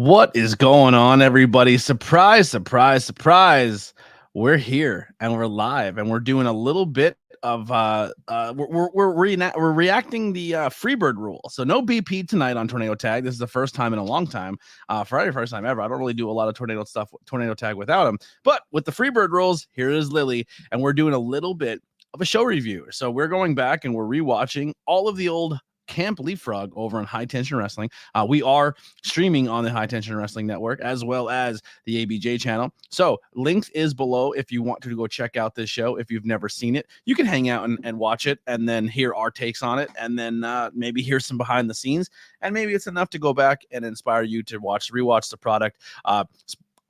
What is going on, everybody? Surprise, surprise, surprise. We're here and we're live and we're doing a little bit of we're reacting the Freebird rule. So no BP tonight on Tornado Tag. This is the first time in a long time. Friday, first time ever. I don't really do a lot of Tornado Tag without him. But with the Freebird rules, here is Lilly, and we're doing a little bit of a show review. So we're going back and we're rewatching all of the old Camp Leapfrog over on High Tension Wrestling. We are streaming on the High Tension Wrestling Network as well as the ABJ channel. So links is below if you want to go check out this show. If you've never seen it, you can hang out and watch it and then hear our takes on it and then maybe hear some behind the scenes. And maybe it's enough to go back and inspire you to rewatch the product.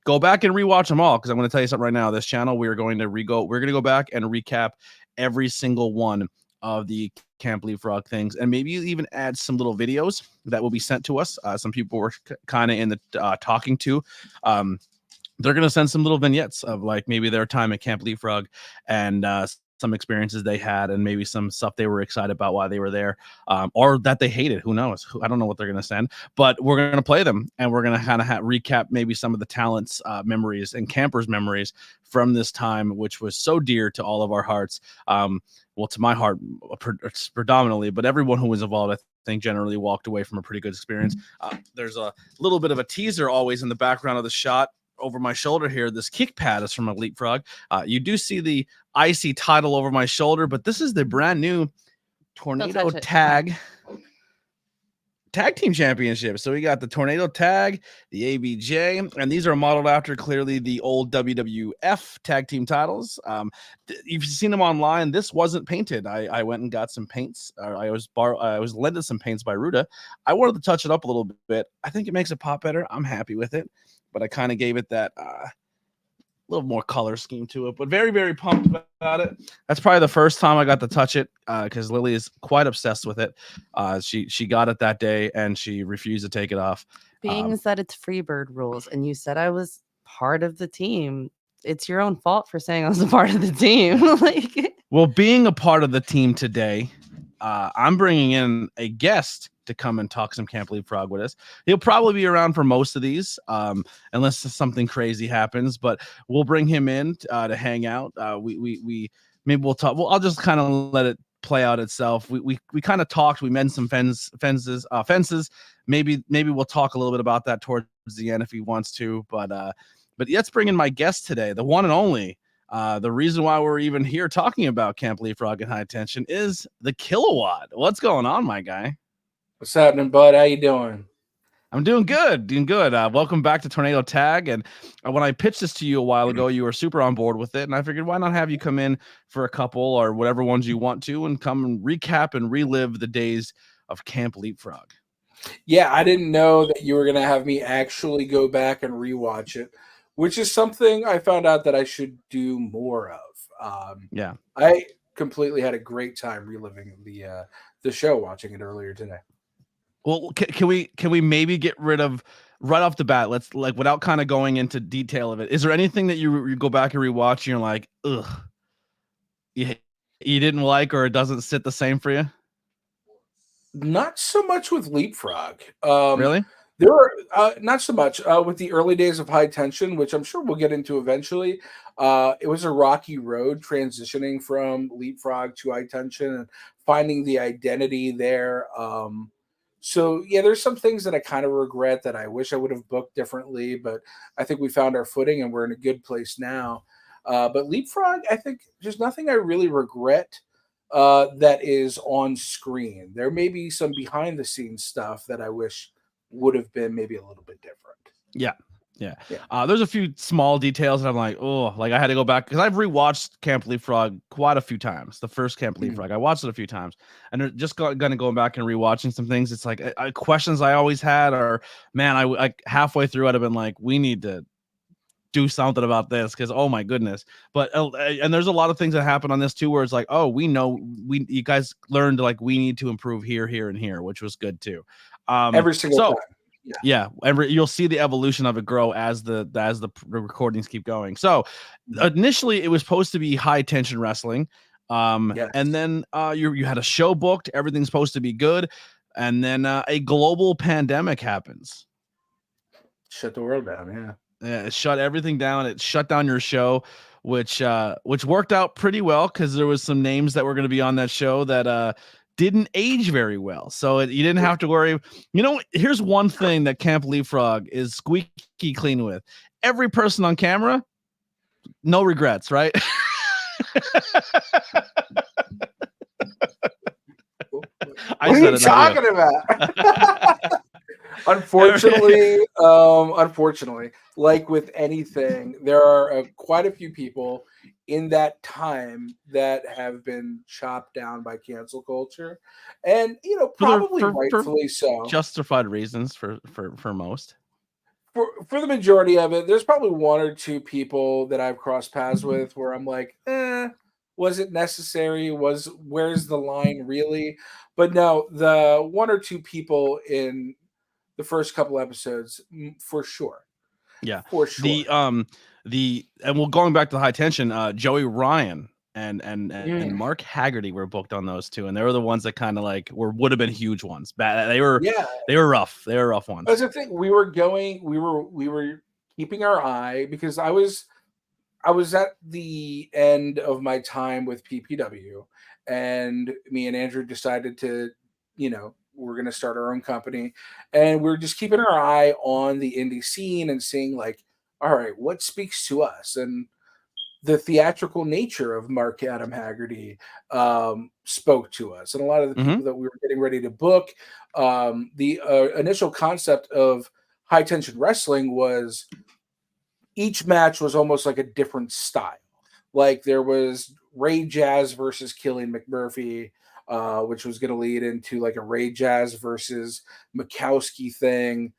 Go back and rewatch them all, because I'm going to tell you something right now. This channel, we're going to go back and recap every single one of the Camp Leapfrog things, and maybe even add some little videos that will be sent to us. Some people were kind of in the talking to. They're going to send some little vignettes of like maybe their time at Camp Leapfrog and some experiences they had, and maybe some stuff they were excited about while they were there, or that they hated. Who knows? I don't know what they're going to send, but we're going to play them, and we're going to kind of recap maybe some of the talents, memories, and campers' memories from this time, which was so dear to all of our hearts. Well, to my heart predominantly, but everyone who was involved, I think, generally walked away from a pretty good experience. There's a little bit of a teaser always in the background of the shot over my shoulder here. This kick pad is from a Leapfrog. You do see the icy title over my shoulder, but this is the brand new Tornado Tag Team Championship. So we got the Tornado Tag, the ABJ, and these are modeled after clearly the old WWF tag team titles. You've seen them online. This wasn't painted. I went and got some paints. I was lended some paints by Ruda. I wanted to touch it up a little bit. I think it makes it pop better. I'm happy with it, but I kind of gave it that little more color scheme to it, but very, very pumped about it. That's probably the first time I got to touch it, because Lily is quite obsessed with it. She got it that day and she refused to take it off. Being that it's Freebird rules, and you said I was part of the team, it's your own fault for saying I was a part of the team. Well, being a part of the team today, I'm bringing in a guest to come and talk some Camp Leapfrog with us. He'll probably be around for most of these, unless something crazy happens, but we'll bring him in to hang out. We maybe we'll talk. Well, I'll just kind of let it play out itself. We kind of talked. We mended some fences. Maybe we'll talk a little bit about that towards the end if he wants to. But let's bring in my guest today, the one and only. The reason why we're even here talking about Camp Leapfrog and High Tension is the Kilowatt. What's going on, my guy? What's happening, bud? How you doing? I'm doing good. Welcome back to Tornado Tag. And when I pitched this to you a while ago, you were super on board with it. And I figured, why not have you come in for a couple or whatever ones you want to, and come and recap and relive the days of Camp Leapfrog. Yeah, I didn't know that you were going to have me actually go back and rewatch it, which is something I found out that I should do more of. Yeah. I completely had a great time reliving the show, watching it earlier today. Well, can we maybe get rid of right off the bat? Let's, like, without kind of going into detail of it. Is there anything that you go back and rewatch and you're like, ugh, you didn't like, or it doesn't sit the same for you? Not so much with Leapfrog. Really? There are not so much with the early days of High Tension, which I'm sure we'll get into eventually. It was a rocky road transitioning from Leapfrog to High Tension and finding the identity there. So, yeah, there's some things that I kind of regret that I wish I would have booked differently, but I think we found our footing and we're in a good place now. But Leapfrog, I think there's nothing I really regret that is on screen. There may be some behind the scenes stuff that I wish would have been maybe a little bit different. Yeah. There's a few small details that I'm like, oh, like I had to go back, because I've rewatched Camp Leapfrog quite a few times. The first Camp Leapfrog, I watched it a few times, and they're just gonna go back and rewatching some things. It's like questions I always had, or man, I halfway through I'd have been like, we need to do something about this, because oh my goodness. But and there's a lot of things that happen on this too, where it's like, oh, we know you guys learned, like, we need to improve here and here, which was good too. Every single time. Yeah, you'll see the evolution of it grow as the recordings keep going. So initially it was supposed to be High Tension Wrestling, Yes. and then you had a show booked, everything's supposed to be good, and then a global pandemic happens. Shut the world down. Yeah. Yeah, it shut everything down. It shut down your show, which worked out pretty well because there was some names that were going to be on that show that didn't age very well. So you didn't have to worry. You know, here's one thing that Camp Leapfrog is squeaky clean with. Every person on camera, no regrets, right? What are you talking about? Unfortunately, like with anything, there are quite a few people in that time that have been chopped down by cancel culture, and probably rightfully so. Justified reasons for most. For the majority of it, there's probably one or two people that I've crossed paths with where I'm like, was it necessary? Where's the line really? But no, the one or two people in the first couple episodes, for sure. Yeah, for sure. And we're going back to the high tension. Joey Ryan and Mark Haggerty were booked on those two, and they were the ones that kind of like would have been huge ones. They were rough. They were rough ones. That's the thing. We were keeping our eye because I was at the end of my time with PPW, and me and Andrew decided to, we're going to start our own company, and we're just keeping our eye on the indie scene and seeing like, all right, what speaks to us? And the theatrical nature of Mark Adam Haggerty spoke to us, and a lot of the people that we were getting ready to book. The initial concept of high tension wrestling was each match was almost like a different style. Like there was Ray Jazz versus Killian McMurphy, which was going to lead into like a Ray Jazz versus Mikowski thing.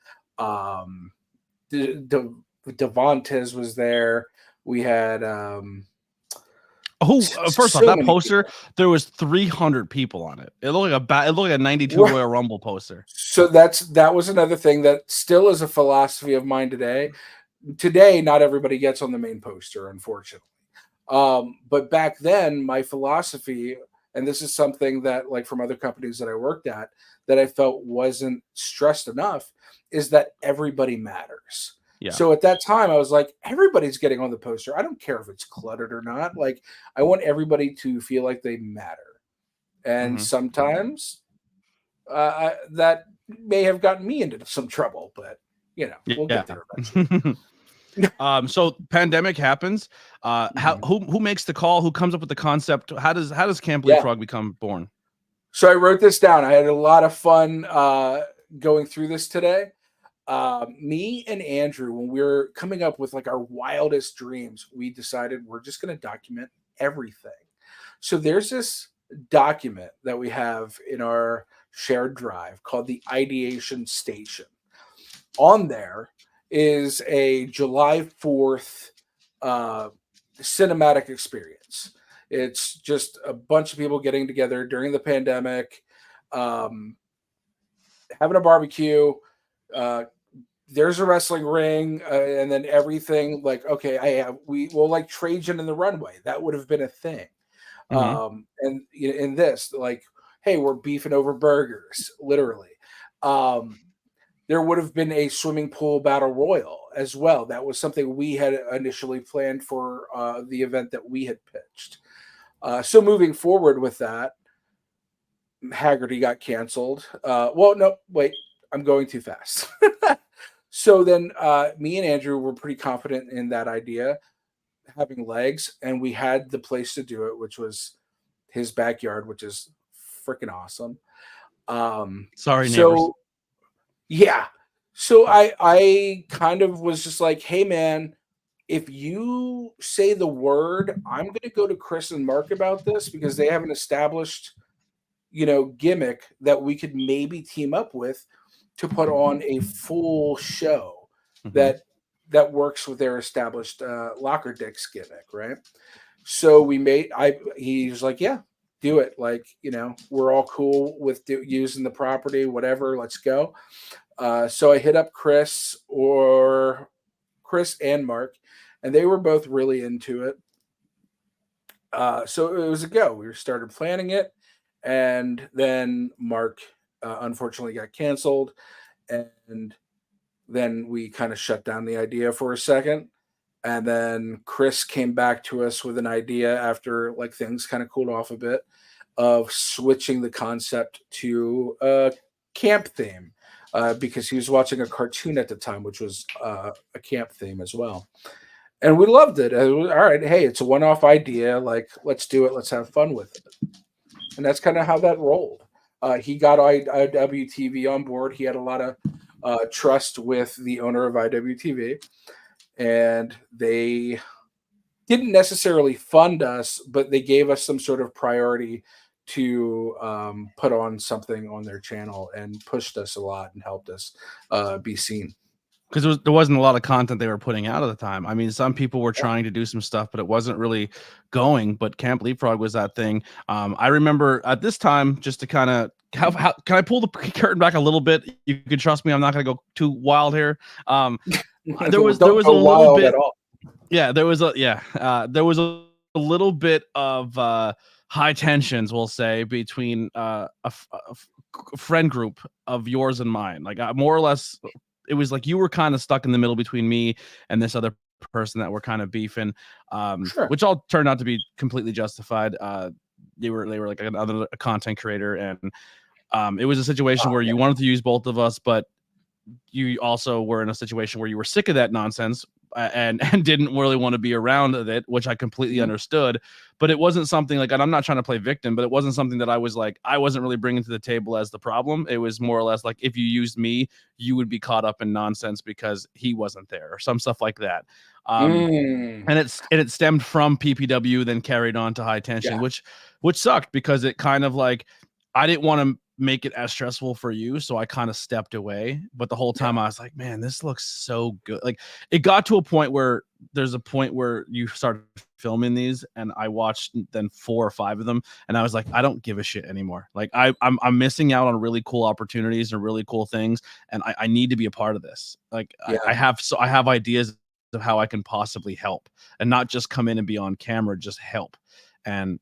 Devontes was there. We had first off, that poster people. There was 300 people on it. It looked like a 92 Royal Rumble poster. So that was another thing that still is a philosophy of mine today. Today, not everybody gets on the main poster, unfortunately. But back then, my philosophy, and this is something that, like from other companies that I worked at, that I felt wasn't stressed enough, is that everybody matters. Yeah. So at that time, I was like, everybody's getting on the poster. I don't care if it's cluttered or not. Like, I want everybody to feel like they matter. And sometimes that may have gotten me into some trouble, but we'll get there eventually. So pandemic happens. Who makes the call? Who comes up with the concept? How does Camp Leapfrog become born? So I wrote this down. I had a lot of fun going through this today. Me and Andrew, when we were coming up with like our wildest dreams, we decided we're just going to document everything. So there's this document that we have in our shared drive called the Ideation Station. On there is a July 4th cinematic experience. It's just a bunch of people getting together during the pandemic, having a barbecue. There's a wrestling ring, and then everything like, okay, we will like Trajan in the runway. That would have been a thing. And in this, like, hey, we're beefing over burgers, literally. There would have been a swimming pool battle royal as well. That was something we had initially planned for the event that we had pitched. So moving forward with that, Haggerty got canceled. No, wait, I'm going too fast. So then me and Andrew were pretty confident in that idea, having legs, and we had the place to do it, which was his backyard, which is freaking awesome. Sorry, neighbors. Yeah. So I kind of was just like, hey, man, if you say the word, I'm going to go to Chris and Mark about this because they have an established, gimmick that we could maybe team up with to put on a full show that works with their established locker dicks gimmick, right? So he was like, yeah, do it. Like, we're all cool with using the property, whatever, let's go. So I hit up Chris and Mark, and they were both really into it. So it was a go. We started planning it, and then Mark unfortunately got canceled, and then we kind of shut down the idea for a second. And then Chris came back to us with an idea after like things kind of cooled off a bit of switching the concept to a camp theme because he was watching a cartoon at the time, which was a camp theme as well. And we loved it. All right, hey, it's a one-off idea. Like, let's do it. Let's have fun with it. And that's kind of how that rolled. He got IWTV on board. He had a lot of trust with the owner of IWTV, and they didn't necessarily fund us, but they gave us some sort of priority to put on something on their channel and pushed us a lot and helped us be seen. Because there wasn't a lot of content they were putting out at the time. I mean, some people were trying to do some stuff, but it wasn't really going. But Camp Leapfrog was that thing. I remember at this time, just to kind of how can I pull the curtain back a little bit? You can trust me. I'm not going to go too wild here. There was a little bit. Yeah, there was a little bit of high tensions, we'll say, between a friend group of yours and mine. Like more or less. It was like you were kind of stuck in the middle between me and this other person that were kind of beefing, which all turned out to be completely justified. They were like another content creator, and it was a situation where you wanted to use both of us, but you also were in a situation where you were sick of that nonsense and didn't really want to be around it, which I completely understood. But it wasn't something like, and I'm not trying to play victim, but it wasn't something that I was like, I wasn't really bringing to the table as the problem. It was more or less like, if you used me, you would be caught up in nonsense because he wasn't there or some stuff like that. And it stemmed from PPW, then carried on to high tension, which sucked because it kind of like, I didn't want to make it as stressful for you, so I kind of stepped away. But the whole time I was like, man, this looks so good. Like it got to a point where there's a point where you started filming these, and I watched then 4 or 5 of them, and I was like, I don't give a shit anymore. Like I'm missing out on really cool opportunities and really cool things, and I need to be a part of this. Like I have ideas of how I can possibly help, and not just come in and be on camera, just help. And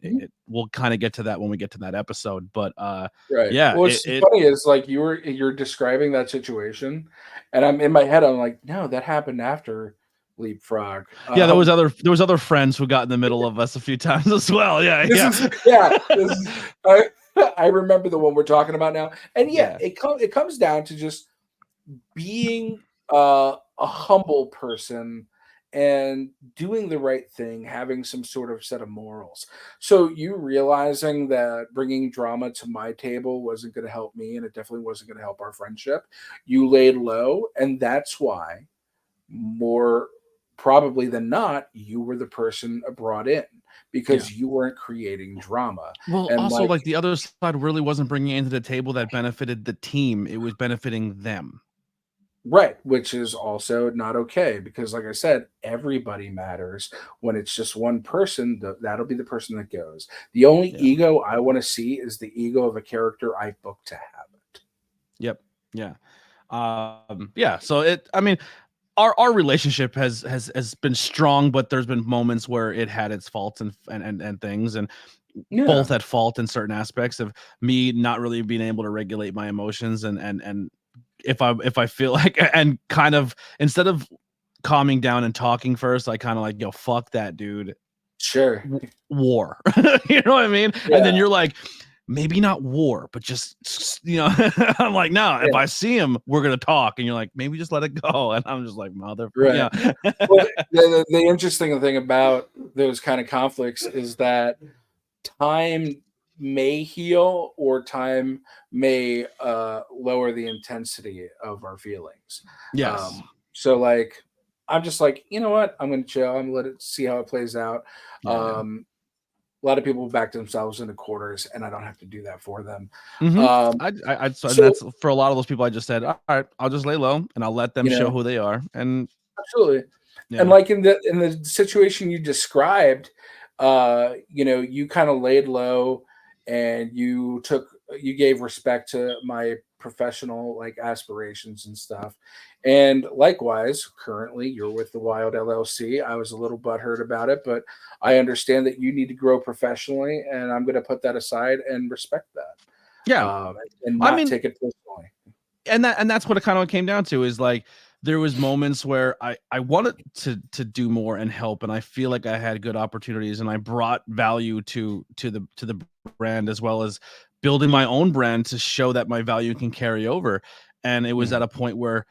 we'll kind of get to that when we get to that episode. But yeah, what's funny is like you're describing that situation, and I'm in my head, I'm like, no, that happened after Leapfrog. Yeah, there was other friends who got in the middle of us a few times as well. I remember the one we're talking about now, and it comes down to just being a humble person and doing the right thing, having some sort of set of morals. So you realizing that bringing drama to my table wasn't going to help me, and it definitely wasn't going to help our friendship. You laid low, and that's why, more probably than not, you were the person brought in because you weren't creating drama. Well, and also like the other side really wasn't bringing into the table that benefited the team. It was benefiting them. Right, which is also not okay because, like I said, everybody matters. When it's just one person, that'll be the person that goes. The only ego I want to see is the ego of a character I booked to have it. Yep. Yeah. So I mean, our relationship has been strong, but there's been moments where it had its faults and things, and both at fault in certain aspects of me not really being able to regulate my emotions and if I feel like, and kind of instead of calming down and talking first, I kind of like, yo, fuck that dude. Sure. War. You know what I mean? Yeah. And then you're like, maybe not war, but just, I'm like, no, if I see him, we're going to talk. And you're like, maybe just let it go. And I'm just like, mother. Right. Well, the interesting thing about those kind of conflicts is that time may heal or time may lower the intensity of our feelings. Yes. So like, I'm just like, you know what? I'm going to chill. I'm going to let it see how it plays out. A lot of people back themselves into quarters, and I don't have to do that for them. So that's for a lot of those people. I just said, all right, I'll just lay low and I'll let them show who they are. And absolutely. Yeah. And like in the situation you described, you kind of laid low and you gave respect to my professional like aspirations and stuff. And likewise, currently you're with the Wild LLC. I was a little butthurt about it, but I understand that you need to grow professionally, and I'm going to put that aside and respect that. Yeah. And not take it personally. And that's what it kind of came down to, is like, there was moments where I wanted to do more and help, and I feel like I had good opportunities, and I brought value to the brand, as well as building my own brand to show that my value can carry over. And it was at a point where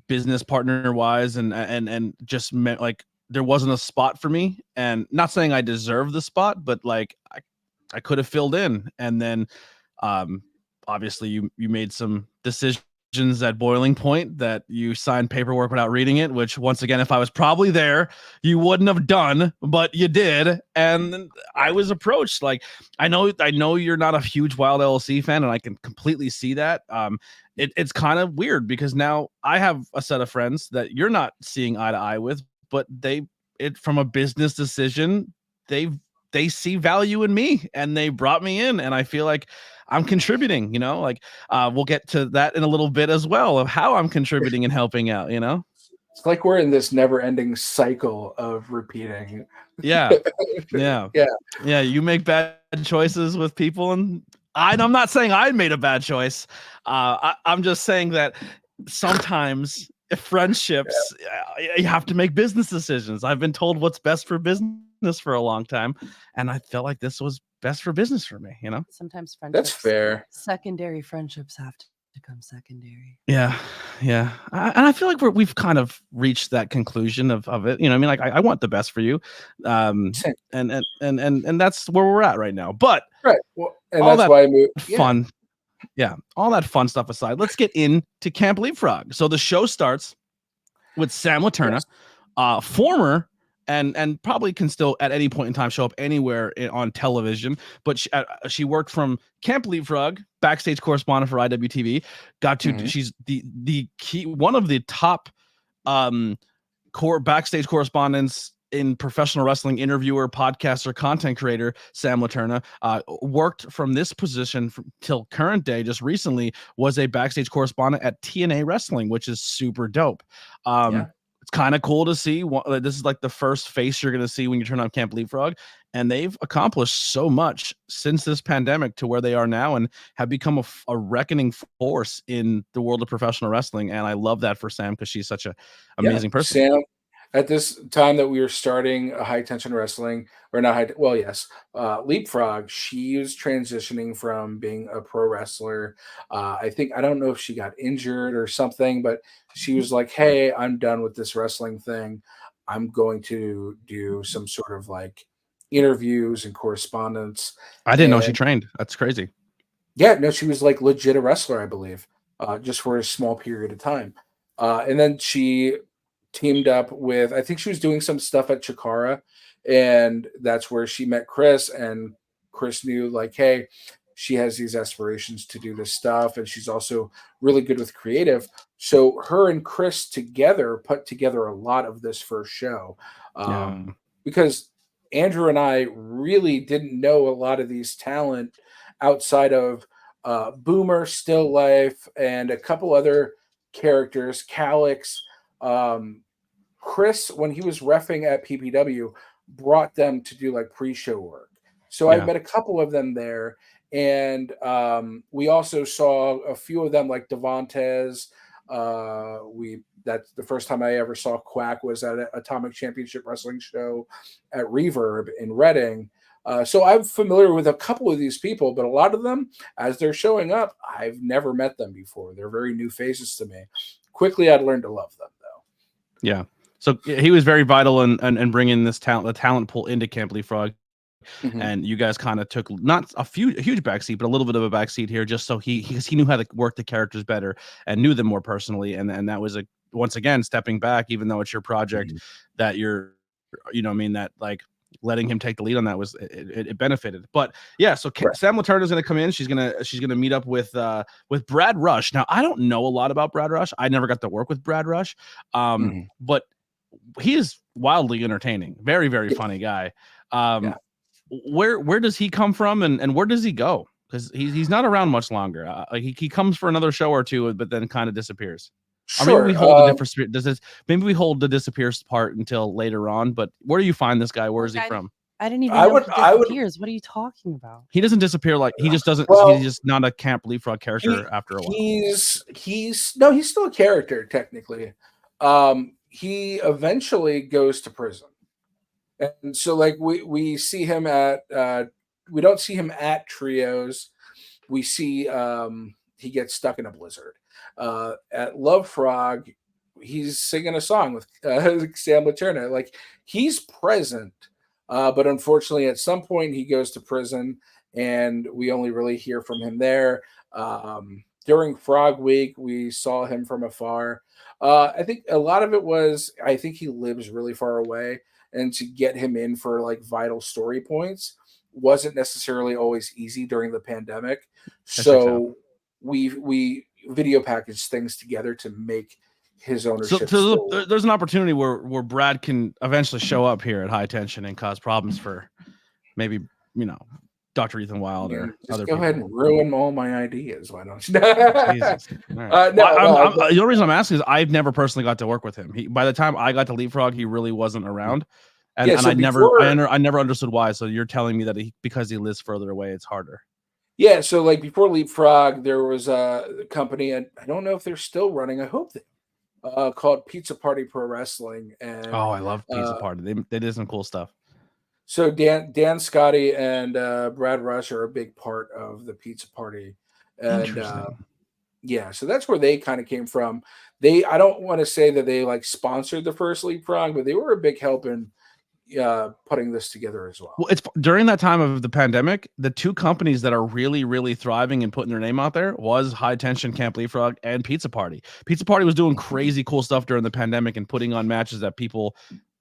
business partner wise and just meant like there wasn't a spot for me, and not saying I deserve the spot, but like I could have filled in. And then obviously you made some decisions at Boiling Point that you signed paperwork without reading it, which once again, if I was probably there, you wouldn't have done, but you did. And I was approached. Like, I know you're not a huge Wild LLC fan, and I can completely see that. It's kind of weird because now I have a set of friends that you're not seeing eye to eye with, but from a business decision, they see value in me, and they brought me in, and I feel like I'm contributing, like we'll get to that in a little bit as well, of how I'm contributing and helping out, It's like we're in this never-ending cycle of repeating. Yeah. You make bad choices with people, and I'm not saying I made a bad choice. I'm just saying that sometimes friendships, you have to make business decisions. I've been told what's best for business for a long time, and I felt like this was best for business for me. Sometimes friendships, that's fair. Secondary friendships have to become secondary. Yeah. And I feel like we've kind of reached that conclusion of it. I mean, like I want the best for you, and that's where we're at right now. But right, well, and that's why I moved. Fun. Yeah, all that fun stuff aside, let's get into Camp Leapfrog. So the show starts with Sam Laterna, former and probably can still at any point in time show up anywhere on television, but she worked from Camp Leapfrog, backstage correspondent for IWTV. She's the key, one of the top core backstage correspondents in professional wrestling, interviewer, podcaster, content creator. Sam Laterna worked from this position till current day. Just recently was a backstage correspondent at TNA Wrestling, which is super dope. It's kind of cool to see. This is like the first face you're going to see when you turn on Camp Leapfrog, and they've accomplished so much since this pandemic to where they are now, and have become a reckoning force in the world of professional wrestling. And I love that for Sam, because she's such an amazing person. Sam, at this time that we were starting a high tension wrestling, or not high, well, yes, Leapfrog, she was transitioning from being a pro wrestler. I don't know if she got injured or something, but she was like, hey, I'm done with this wrestling thing. I'm going to do some sort of like interviews and correspondence. I didn't know she trained. That's crazy. Yeah, no, she was like legit a wrestler, I believe, just for a small period of time. And then she teamed up with, I think she was doing some stuff at Chikara, and that's where she met Chris, and Chris knew like, hey, she has these aspirations to do this stuff, and she's also really good with creative. So her and Chris together put together a lot of this first show, because Andrew and I really didn't know a lot of these talent outside of Boomer, Still Life, and a couple other characters, Calix. Chris, when he was reffing at PPW, brought them to do like pre-show work. So I met a couple of them there, and we also saw a few of them like Devontes. That's the first time I ever saw Quack was at an Atomic Championship Wrestling show at Reverb in Reading. So I'm familiar with a couple of these people, but a lot of them, as they're showing up, I've never met them before. They're very new faces to me. Quickly, I'd learned to love them, though. Yeah. So he was very vital in bringing the talent pool into Camp Leapfrog. And you guys kind of took not a huge backseat, but a little bit of a backseat here, just so he knew how to work the characters better and knew them more personally. And that was once again stepping back, even though it's your project, that you're, that like letting him take the lead on that was it benefited. But yeah, so Sam Laterna is going to come in. She's gonna meet up with Brad Rush. Now I don't know a lot about Brad Rush. I never got to work with Brad Rush, but he is wildly entertaining. Very, very funny guy. Where does he come from, and where does he go? Because he's not around much longer. He comes for another show or two, but then kind of disappears. Sure. Or maybe we hold maybe we hold the disappears part until later on. But where do you find this guy? Where is he from? I didn't even know he disappears. What are you talking about? He doesn't disappear. Like he just doesn't. He's just not a Camp Leapfrog character after a while. He's still a character technically. He eventually goes to prison. And so like we see him at we don't see him at trios. We see he gets stuck in a blizzard. At Leapfrog, he's singing a song with Sam Laterna. Like he's present, but unfortunately, at some point he goes to prison, and we only really hear from him there. During Frog Week, we saw him from afar. I think a lot of it was I think he lives really far away, and to get him in for like vital story points wasn't necessarily always easy during the pandemic. So we video package things together to make his ownership. So there's an opportunity where Brad can eventually show up here at High Tension and cause problems for maybe Dr. Ethan Wild or other go people. ahead and ruin all my ideas. Why don't you? Jesus. Right. The only reason I'm asking is I've never personally got to work with him. By the time I got to Leapfrog, he really wasn't around. And, I never understood why. So you're telling me that because he lives further away, it's harder. Yeah. So like before Leapfrog, there was a company, and I don't know if they're still running. I hope they called Pizza Party Pro Wrestling. And I love Pizza Party. They did some cool stuff. So Dan Scotty and Brad Rush are a big part of the Pizza Party. And yeah, so that's where they kind of came from. I don't want to say that they like sponsored the first Leapfrog, but they were a big help in putting this together as well. Well, it's during that time of the pandemic, the two companies that are really, really thriving and putting their name out there was High Tension Camp Leapfrog and Pizza Party. Pizza Party was doing crazy cool stuff during the pandemic and putting on matches that people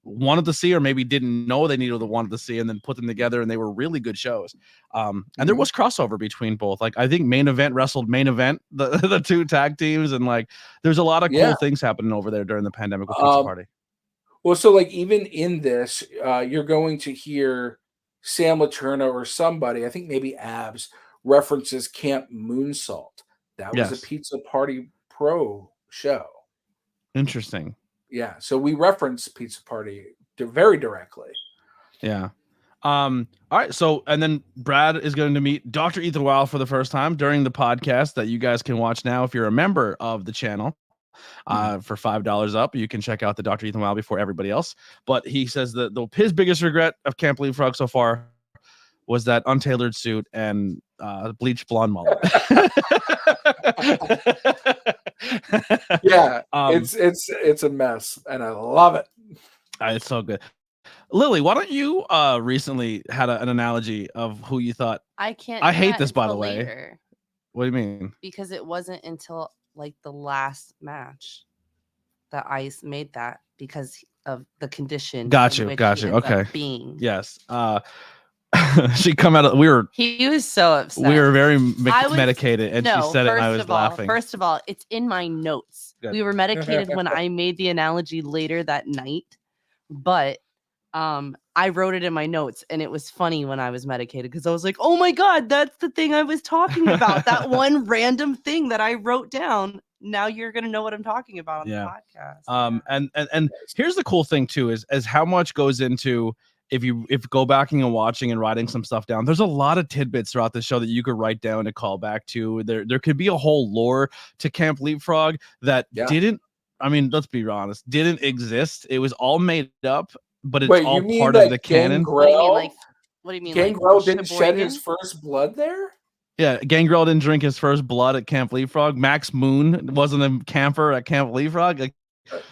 wanted to see or maybe didn't know they wanted to see, and then put them together, and they were really good shows. And there was crossover between both. Like I think Main Event wrestled Main Event, the two tag teams, and like there's a lot of cool things happening over there during the pandemic with Pizza Party. Well, so like even in this, you're going to hear Sam Laterna or somebody, I think maybe Abs, references Camp Moonsault. That was a Pizza Party Pro show. Interesting. Yeah, so we reference Pizza Party very directly. Yeah. All right. So, and then Brad is going to meet Dr. Ethan Wild for the first time during the podcast that you guys can watch now if you're a member of the channel. For $5 up, you can check out the Dr. Ethan Wild before everybody else. But he says that his biggest regret of Camp Leapfrog so far was that untailored suit and bleached blonde mullet. Yeah, it's a mess, and I love it. It's so good. Lily, why don't you recently had an analogy of who you thought? I hate this, by the way. Later, what do you mean? Because it wasn't until like the last match that I made that because of the condition. Got you. Okay. Being yes. She come out of he was so upset. We were very medicated, and she said it, and I was laughing. First of all, it's in my notes. Good. We were medicated when I made the analogy later that night, but I wrote it in my notes, and it was funny when I was medicated because I was like, oh my God, that's the thing I was talking about. That one random thing that I wrote down. Now you're going to know what I'm talking about on the podcast. And here's the cool thing too, is how much goes into, if you go back and watching and writing some stuff down, there's a lot of tidbits throughout the show that you could write down to call back to. There could be a whole lore to Camp Leapfrog that didn't, I mean, let's be honest, didn't exist. It was all made up, but it's all part of the canon. What do you mean? Gangrel didn't shed his first blood there? Yeah, Gangrel didn't drink his first blood at Camp Leapfrog. Max Moon wasn't a camper at Camp Leapfrog. Like,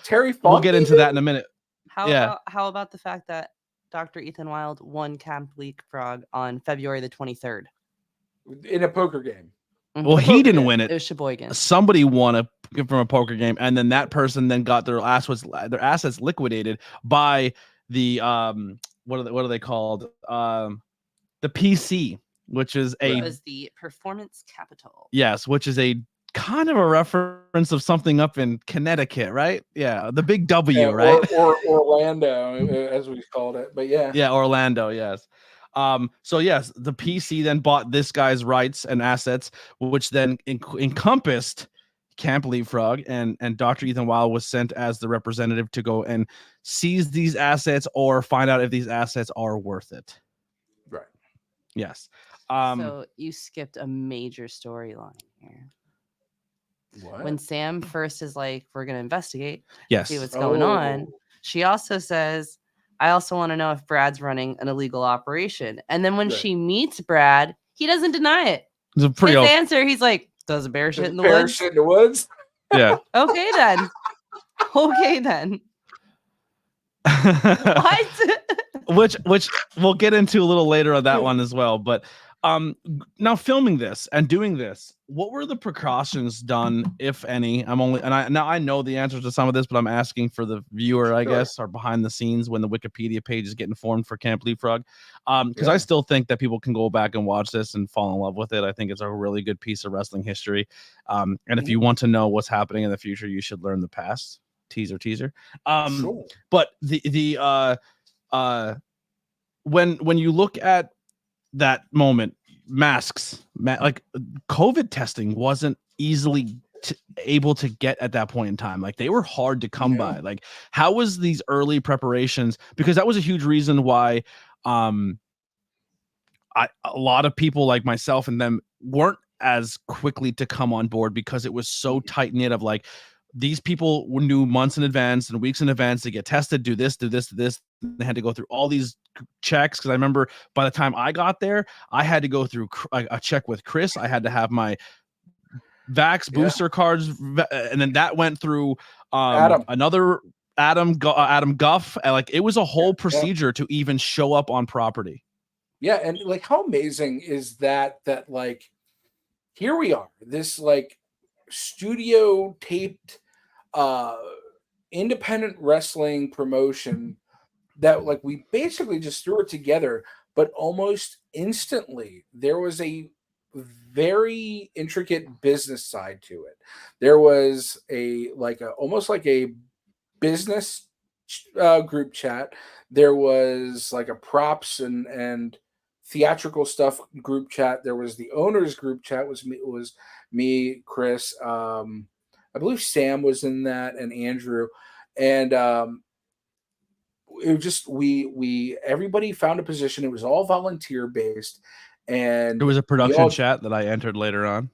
Terry Funk, we'll get into that in a minute. How about the fact that Dr. Ethan Wild won Camp Leapfrog on February the 23rd in a poker game? Well, he didn't win it. It was Sheboygan. Somebody won from a poker game, and then that person then got their assets liquidated by the what are they called? The PC, which is was the Performance Capital. Yes, which is a kind of a reference of something up in Connecticut, right? Yeah, the big W, right? Or Orlando, as we called it. But yeah, Orlando, yes. So yes, the PC then bought this guy's rights and assets, which then encompassed Camp Leapfrog, and Dr. Ethan Wild was sent as the representative to go and seize these assets or find out if these assets are worth it. Right. Yes. So you skipped a major storyline here. When Sam first is like, we're going to investigate, yes, see what's going on. She also says, I also want to know if Brad's running an illegal operation. And then when she meets Brad, he doesn't deny it. It's a pretty His answer, he's like, does a bear shit in the woods? Shit in the woods? Yeah. Okay, then. Okay, then. What? which we'll get into a little later on that one as well. But now filming this and doing this, what were the precautions done, if any? I know the answers to some of this, but I'm asking for the viewer, I guess, or behind the scenes when the Wikipedia page is getting formed for Camp Leapfrog. Because I still think that people can go back and watch this and fall in love with it. I think it's a really good piece of wrestling history. And if you want to know what's happening in the future, you should learn the past. Teaser. But when you look at that moment, masks, like COVID testing wasn't easily able to get at that point in time. Like they were hard to come by. Like how was these early preparations? Because that was a huge reason why a lot of people like myself and them weren't as quickly to come on board, because it was so tight knit of like, these people knew months in advance and weeks in advance to get tested, do this. They had to go through all these checks. Because I remember by the time I got there, I had to go through a check with Chris. I had to have my vax booster cards, and then that went through another Adam Guff. Like it was a whole procedure to even show up on property. Yeah, and like how amazing is that like here we are, this like studio taped independent wrestling promotion that like we basically just threw it together, but almost instantly there was a very intricate business side to it. There was almost like a business group chat. There was like a props and theatrical stuff group chat. There was the owners group chat. Was me, Chris, I believe Sam was in that, and Andrew, and it was just we everybody found a position. It was all volunteer based, and it was a production chat that I entered later on.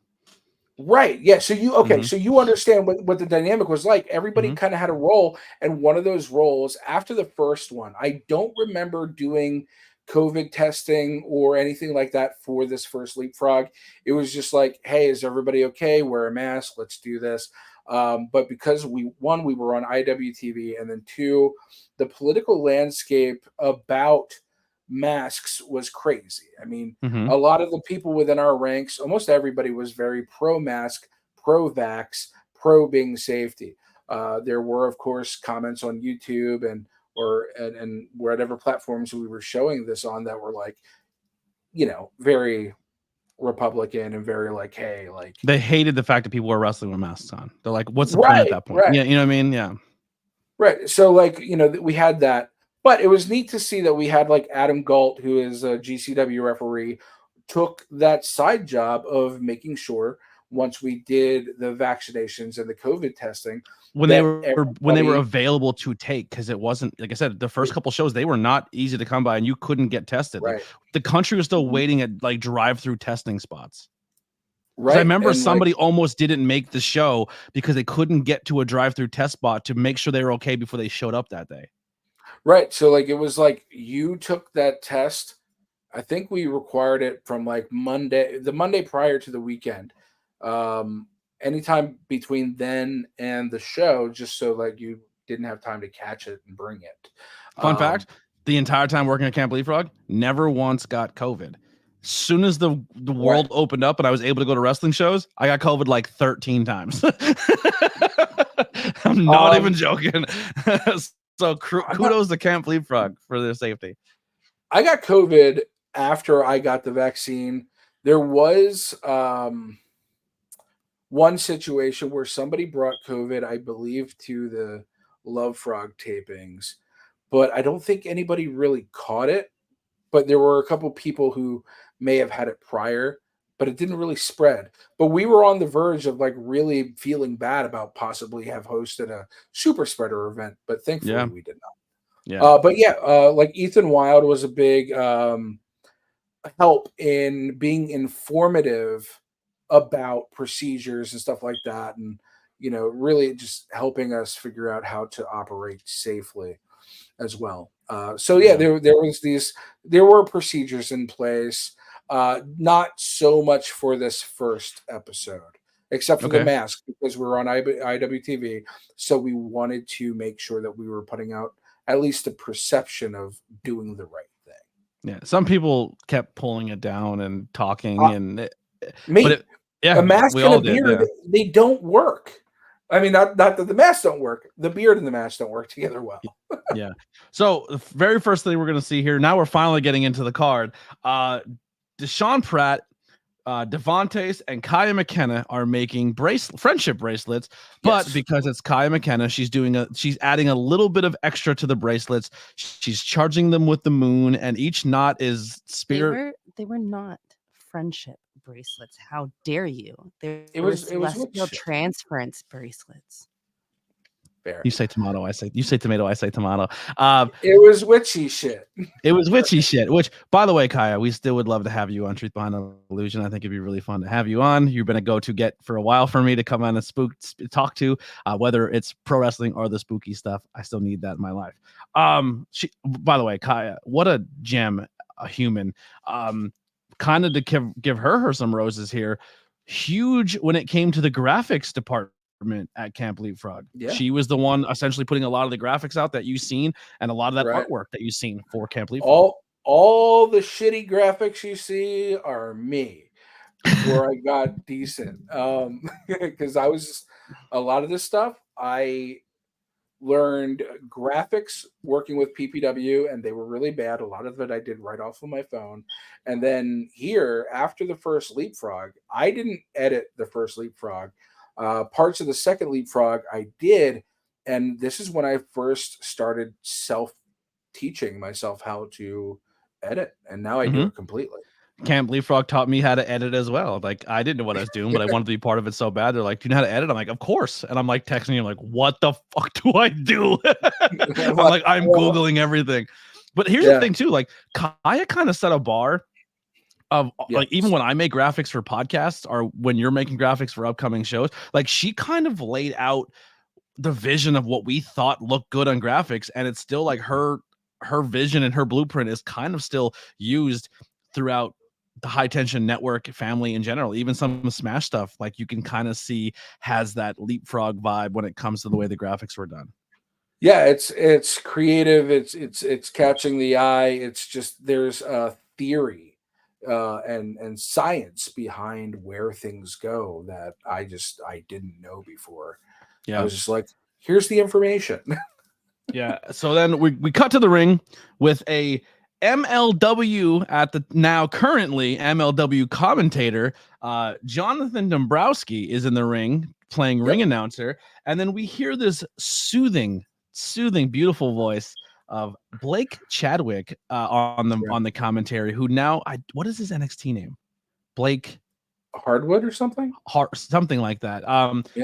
Right. Yeah. So so you understand what the dynamic was like. Everybody kind of had a role, and one of those roles after the first one, I don't remember doing COVID testing or anything like that for this first Leapfrog. It was just like, hey, is everybody okay? Wear a mask. Let's do this. But because we were on IWTV, and then two, the political landscape about masks was crazy. I mean, a lot of the people within our ranks, almost everybody was very pro mask, pro vax, pro being safety. There were, of course, comments on YouTube and whatever platforms we were showing this on that were like, very Republican and very like, hey, like they hated the fact that people were wrestling with masks on. They're like, what's the point at that point? Right. Yeah, you know what I mean? Yeah. Right. So like, we had that, but it was neat to see that we had like Adam Galt, who is a GCW referee, took that side job of making sure once we did the vaccinations and the COVID testing, when they were available to take, because it wasn't, like I said, the first couple shows, they were not easy to come by and you couldn't get tested. Right. Like, the country was still waiting at like drive-through testing spots. Right. I remember somebody almost didn't make the show because they couldn't get to a drive-through test spot to make sure they were okay before they showed up that day. Right. So like it was like you took that test. I think we required it from like the Monday prior to the weekend. Anytime between then and the show, just so like you didn't have time to catch it and bring it. Fun fact, the entire time working at Camp Leapfrog, never once got COVID. As soon as the world opened up and I was able to go to wrestling shows, I got COVID like 13 times. I'm not even joking. So kudos to Camp Leapfrog for their safety. I got COVID after I got the vaccine. There was one situation where somebody brought COVID, I believe, to the Love Frog tapings, but I don't think anybody really caught it. But there were a couple people who may have had it prior, but it didn't really spread. But we were on the verge of like really feeling bad about possibly have hosted a super spreader event, but thankfully we did not. Yeah. But like Ethan Wild was a big help in being informative about procedures and stuff like that, and really just helping us figure out how to operate safely as well. So yeah, there were procedures in place, not so much for this first episode, except for the mask, because we're on IWTV, so we wanted to make sure that we were putting out at least a perception of doing the right thing. Yeah, some people kept pulling it down and talking, a mask and a beard, they don't work. I mean, not that the masks don't work. The beard and the mask don't work together well. Yeah. So the very first thing we're going to see here, now we're finally getting into the card. Deshaun Pratt, Devontae, and Kaya McKenna are making friendship bracelets, but because it's Kaya McKenna, she's adding a little bit of extra to the bracelets. She's charging them with the moon, and each knot is spirit. They were not friendship bracelets. How dare you? It was celestial transference bracelets. Fair. You say tomato, you say tomato, I say tomato. It was witchy shit. It was witchy shit, which, by the way, Kaya, we still would love to have you on Truth Behind Illusion. I think it'd be really fun to have you on. You've been a go-to get for a while for me to come on and talk to, whether it's pro wrestling or the spooky stuff. I still need that in my life. By the way, Kaya, what a gem, a human. Kind of to give her some roses here. Huge when it came to the graphics department at Camp Leapfrog. She was the one essentially putting a lot of the graphics out that you've seen, and a lot of that artwork that you've seen for Camp Leapfrog. All the shitty graphics you see are me before I got decent. Because I was a lot of this stuff I learned graphics working with PPW, and they were really bad. A lot of it I did right off of my phone. And then here, after the first Leapfrog, I didn't edit the first Leapfrog. Parts of the second Leapfrog I did, and this is when I first started teaching myself how to edit, and now I do it completely. Camp Leapfrog taught me how to edit as well. Like, I didn't know what I was doing, but I wanted to be part of it so bad. They're like, "Do you know how to edit?" I'm like, "Of course." And I'm like texting you, like, "What the fuck do I do?" I'm Googling everything. But here's the thing too, like, Kaya kind of set a bar of like, even when I make graphics for podcasts or when you're making graphics for upcoming shows, like, she kind of laid out the vision of what we thought looked good on graphics, and it's still like her vision and her blueprint is kind of still used throughout the High Tension Network family in general. Even some Smash stuff, like, you can kind of see has that Leapfrog vibe when it comes to the way the graphics were done. Yeah, it's creative. It's catching the eye. It's just, there's a theory and science behind where things go that I didn't know before. Yeah, I was just like, here's the information. Yeah. So then we cut to the ring with a MLW at the now currently MLW commentator. Jonathan Dombrowski is in the ring playing ring announcer, and then we hear this soothing, beautiful voice of Blake Chadwick on the commentary. Who now, what is his NXT name? Blake Hardwood or something? Something like that.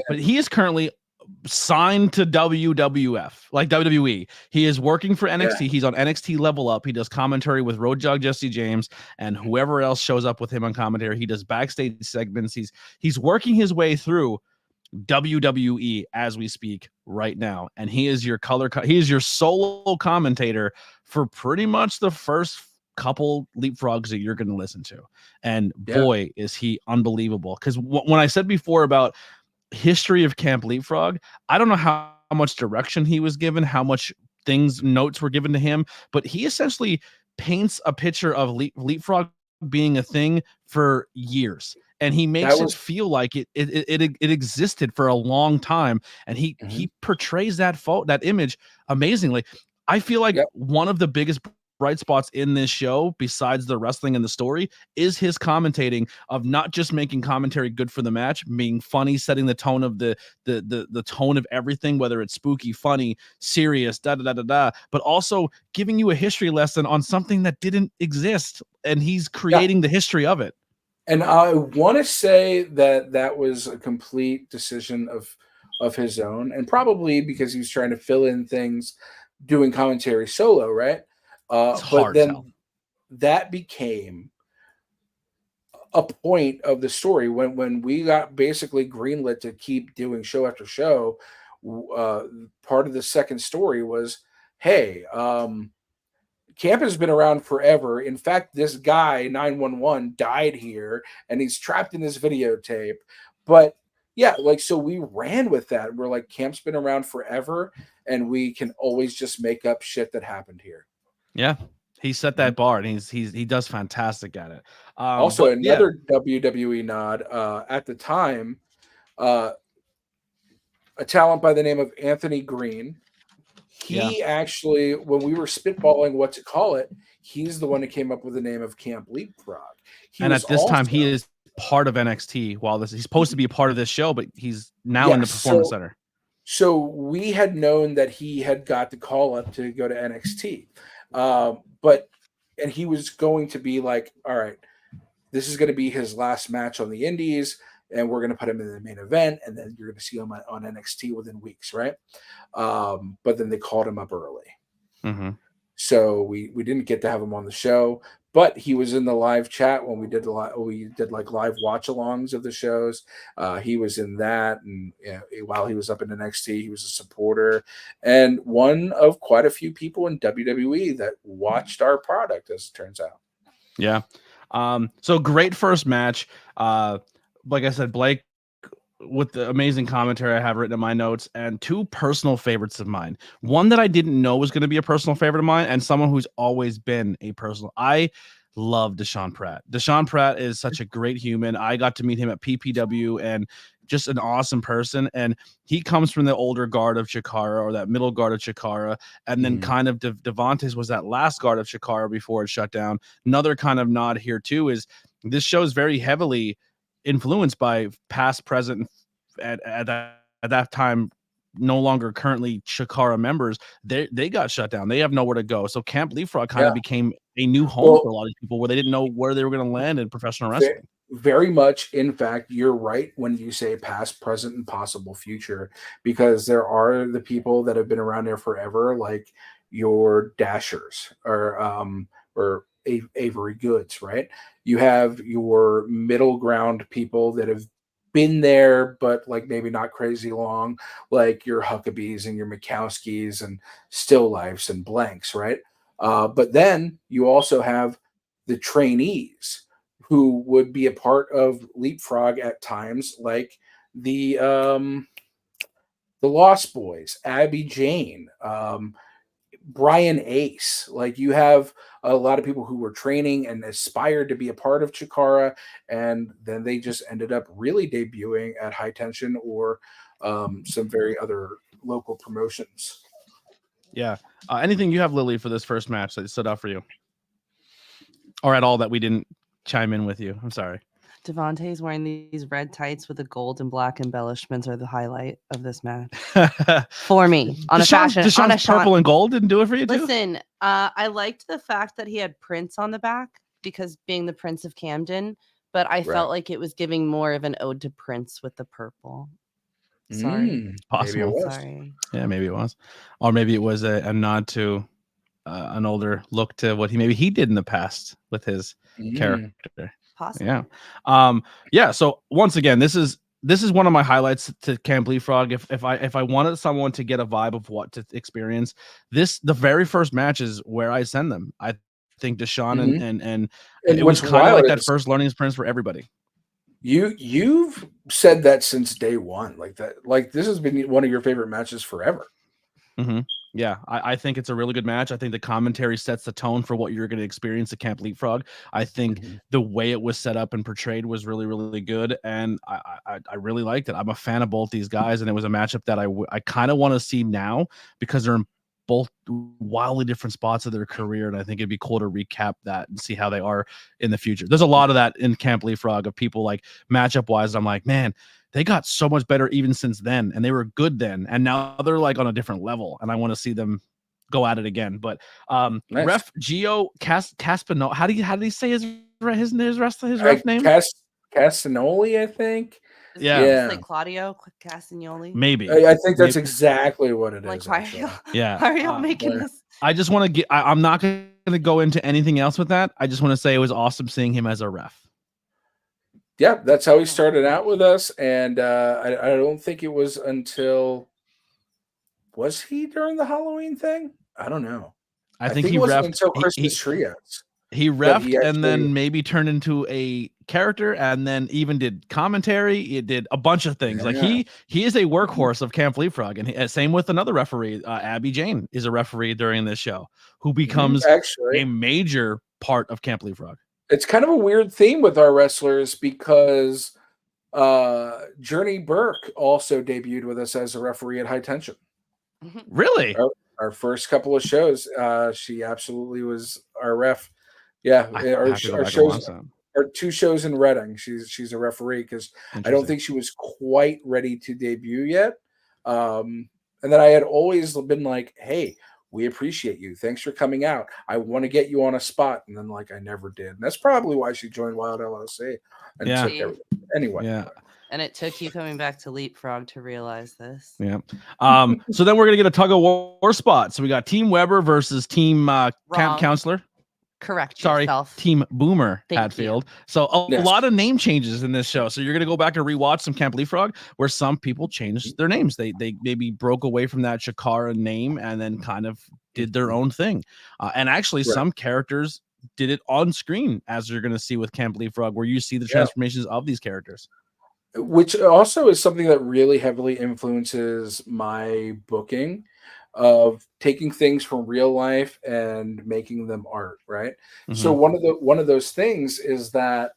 But he is currently signed to WWF, like WWE. He is working for NXT. He's on NXT Level Up. He does commentary with Road Dogg Jesse James and whoever else shows up with him on commentary. He does backstage segments. He's working his way through WWE as we speak right now, and he is your solo commentator for pretty much the first couple Leapfrogs that you're going to listen to. And boy, is he unbelievable. Because when I said before about history of Camp Leapfrog, I don't know how much direction he was given, how much notes were given to him, but he essentially paints a picture of Leapfrog being a thing for years, and he makes it feel like it existed for a long time, and he portrays that image amazingly. I feel like one of the biggest bright spots in this show, besides the wrestling and the story, is his commentating of not just making commentary good for the match, being funny, setting the tone of the tone of everything, whether it's spooky, funny, serious, but also giving you a history lesson on something that didn't exist, and he's creating the history of it. And I want to say that was a complete decision of his own, and probably because he was trying to fill in things doing commentary solo, right? But then that became a point of the story. When we got basically greenlit to keep doing show after show, part of the second story was, hey, camp has been around forever. In fact, this guy 911 died here, and he's trapped in this videotape. But yeah, like, so we ran with that. We're like, camp's been around forever, and we can always just make up shit that happened here. Yeah, he set that bar, and he does fantastic at it. Also, another WWE nod at the time, a talent by the name of Anthony Green. He actually, when we were spitballing what to call it, he's the one that came up with the name of Camp Leapfrog. And at this time, he is part of NXT. While he's supposed to be a part of this show, but he's now in the Performance Center. So we had known that he had got the call up to go to NXT, and he was going to be like, all right, this is going to be his last match on the Indies, and we're going to put him in the main event, and then you're going to see him on NXT within weeks, right? But then they called him up early. Mm-hmm. So we didn't get to have him on the show, but he was in the live chat when we did like live watch-alongs of the shows. He was in that, and while he was up in NXT, he was a supporter and one of quite a few people in WWE that watched our product, as it turns out. Yeah. So great first match. Like I said, Blake, with the amazing commentary I have written in my notes, and two personal favorites of mine. One that I didn't know was going to be a personal favorite of mine, and someone who's always been a personal. I love Deshaun Pratt. Deshaun Pratt is such a great human. I got to meet him at PPW, and just an awesome person. And he comes from the older guard of Chikara, or that middle guard of Chikara, and then kind of Devontae's was that last guard of Chikara before it shut down. Another kind of nod here too is this show is very heavily influenced by past, present, at that time no longer currently Chikara members. They got shut down. They have nowhere to go. So Camp Leapfrog kind of became a new home for a lot of people, where they didn't know where they were going to land in professional wrestling. Very much. In fact, you're right when you say past, present, and possible future, because there are the people that have been around there forever, like your Dashers or Avery Goods, right? You have your middle ground people that have been there, but like maybe not crazy long, like your Huckabees and your Mikowskis and Still Lifes and Blanks, right? But then you also have the trainees who would be a part of Leapfrog at times, like the Lost Boys, Abby Jane, Brian Ace. Like, you have a lot of people who were training and aspired to be a part of Chikara, and then they just ended up really debuting at High Tension or some very other local promotions. Yeah. Anything you have, Lily, for this first match that stood out for you, or at all that we didn't chime in with you? I'm sorry. Devontae's wearing these red tights with the gold and black embellishments are the highlight of this match for me. On Deshaun's purple and gold didn't do it for you too? Listen, I liked the fact that he had Prince on the back, because being the Prince of Camden, but I felt like it was giving more of an ode to Prince with the purple. Sorry. Possible. Maybe it was. Sorry. Yeah, maybe it was. Or maybe it was a nod to an older look to what he did in the past with his character. Possibly. Yeah. So once again, this is one of my highlights to Camp Leapfrog. If I wanted someone to get a vibe of what to experience, the very first match is where I send them. I think Deshaun and it was kind of like that first learning experience for everybody. You've said that since day one, like that. Like, this has been one of your favorite matches forever. Mm-hmm. Yeah, I think it's a really good match. I think the commentary sets the tone for what you're going to experience at Camp Leapfrog. I think the way it was set up and portrayed was really, really good, and I really liked it. I'm a fan of both these guys, and it was a matchup that I kind of want to see now, because they're in both wildly different spots of their career, and I think it'd be cool to recap that and see how they are in the future. There's a lot of that in Camp Leapfrog of people, like, matchup-wise, I'm like, man, they got so much better even since then, and they were good then, and now they're like on a different level, and I want to see them go at it again. But nice. Ref Gio Caspino, how did he say his ref name? Castagnoli, I think. Yeah. Like Claudio Castagnoli. Maybe. I think that's exactly what it is. Like, why are y'all making this? I just want to get. I'm not going to go into anything else with that. I just want to say it was awesome seeing him as a ref. Yeah, that's how he started out with us, and I don't think it was until was he during the Halloween thing? I don't know. I I think think he it wasn't refed. until Christmas Trios He that refed he and then actually. maybe turned into a character and then even did commentary. It did a bunch of things. Like Yeah. he is a workhorse of Camp Leapfrog, and same with another referee. Abby Jane is a referee during this show who becomes Actually, a major part of Camp Leapfrog. it's kind of a weird theme with our wrestlers because Journey Burke also debuted with us as a referee at High Tension. Really? Our first couple of shows, she absolutely was our ref. Yeah, our shows, our 2 shows in Reading. She's a referee because I don't think she was quite ready to debut yet. And then I had always been like, "Hey, we appreciate you. Thanks for coming out. I want to get you on a spot." And then like I never did. And that's probably why she joined Wild LLC and took everything. Anyway. Yeah. And it took you coming back to Leapfrog to realize this. Yeah. So then we're gonna get a tug of war spot. So we got Team Weber versus Team Camp Counselor. Correct. Sorry, yourself. Team Boomer Hatfield. So a Yes. lot of name changes in this show. So you're gonna go back and rewatch some Camp Leapfrog where some people changed their names. They maybe broke away from that Chikara name and then kind of did their own thing. And actually, some characters did it on screen, as you're gonna see with Camp Leapfrog, where you see the transformations of these characters. Which also is something that really heavily influences my booking of taking things from real life and making them art, right? So one of those things is that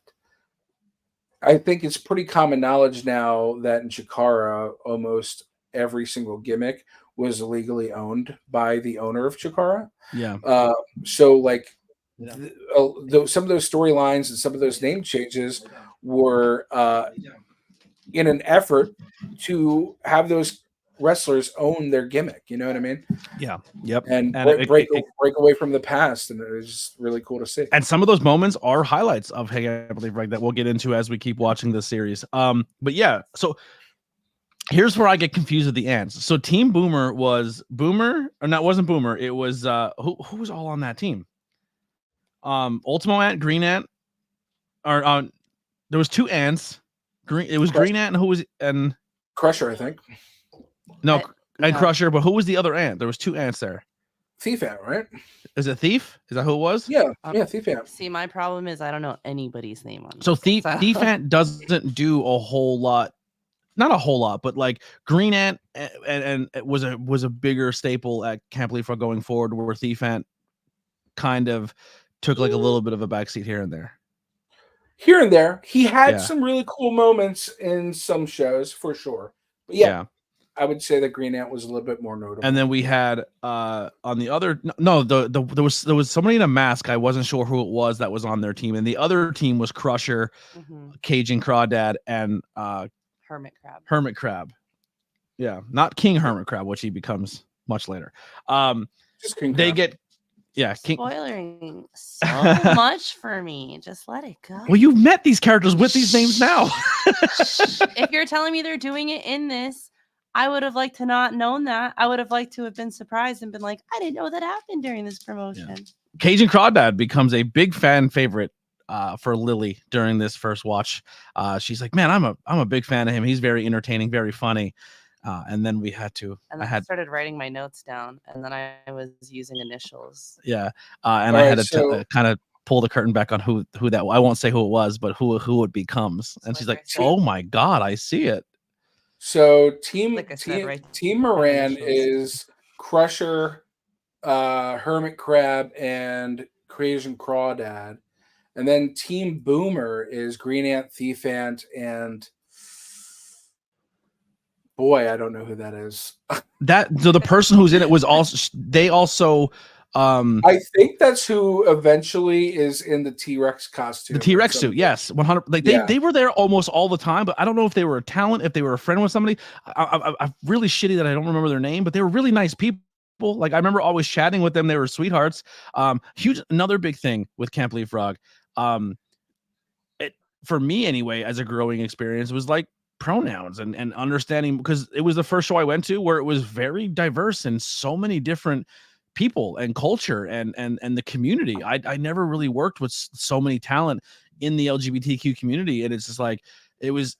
I think it's pretty common knowledge now that in Chikara, almost every single gimmick was legally owned by the owner of Chikara. Yeah. So like some of those storylines and some of those name changes were in an effort to have those wrestlers own their gimmick. You know what I mean? Yeah. Yep. And break away from the past. And it was just really cool to see. And some of those moments are highlights of Hey, I Believe Right that we'll get into as we keep watching this series. But yeah, so here's where I get confused with the ants. So Team Boomer was Boomer, or not, wasn't Boomer. It was who was all on that team? Ultimo Ant, Green Ant, or there was 2 ants. It was Green Ant, and who was and Crusher, I think. No, and Crusher, but who was the other ant? There was 2 ants there. Thief Ant, right? Is it Thief? Is that who it was? Yeah, Thief Ant. See, my problem is I don't know anybody's name on. So Thief Ant doesn't do a whole lot. Not a whole lot, but like Green Ant and it was a bigger staple at Camp Leapfrog going forward, where Thief Ant kind of took like a little bit of a backseat here and there. Here and there, he had some really cool moments in some shows for sure. But yeah, I would say that Green Ant was a little bit more notable. And then we had on the other there was somebody in a mask. I wasn't sure who it was that was on their team, and the other team was Crusher, Cajun Crawdad, and Hermit Crab. Yeah, not King Hermit Crab, which he becomes much later. Just King they Crab. get spoiling so much for me. Just let it go. Well, you've met these characters with these names now. If you're telling me they're doing it in this, I would have liked to not known that. I would have liked to have been surprised and been like, I didn't know that happened during this promotion. Yeah. Cajun Crawdad becomes a big fan favorite for Lily during this first watch. She's like, man, I'm a big fan of him. He's very entertaining, very funny. And then we had to. And then I started writing my notes down, and then I was using initials. Yeah, and I had to kind of pull the curtain back on who that. I won't say who it was, but who it becomes. And she's like, "Oh my god, I see it." So Team Moran is Crusher, Hermit Crab, and Cajun Crawdad, and then Team Boomer is Green Ant, Thief Ant, and boy, I don't know who that is. So the person who's in it was also. I think that's who eventually is in the T-Rex costume. The T-Rex suit, yes, 100. Like they were there almost all the time, but I don't know if they were a talent, if they were a friend with somebody. I'm really shitty that I don't remember their name, but they were really nice people. Like I remember always chatting with them. They were sweethearts. Another big thing with Camp Leapfrog, for me anyway, as a growing experience, was like pronouns and understanding, because it was the first show I went to where it was very diverse and so many different people and culture and the community. I never really worked with so many talent in the LGBTQ community, and it's just like it was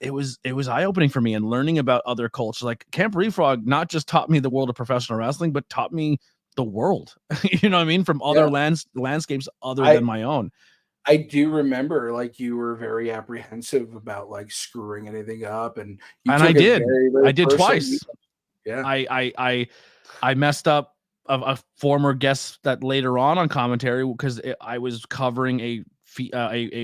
eye-opening for me, and learning about other cultures. Like Camp Leapfrog not just taught me the world of professional wrestling, but taught me the world. You know what I mean? From other landscapes other than my own. I do remember like you were very apprehensive about like screwing anything up, and I did. I did twice. Yeah, I messed up a former guest that later on commentary, because I was covering a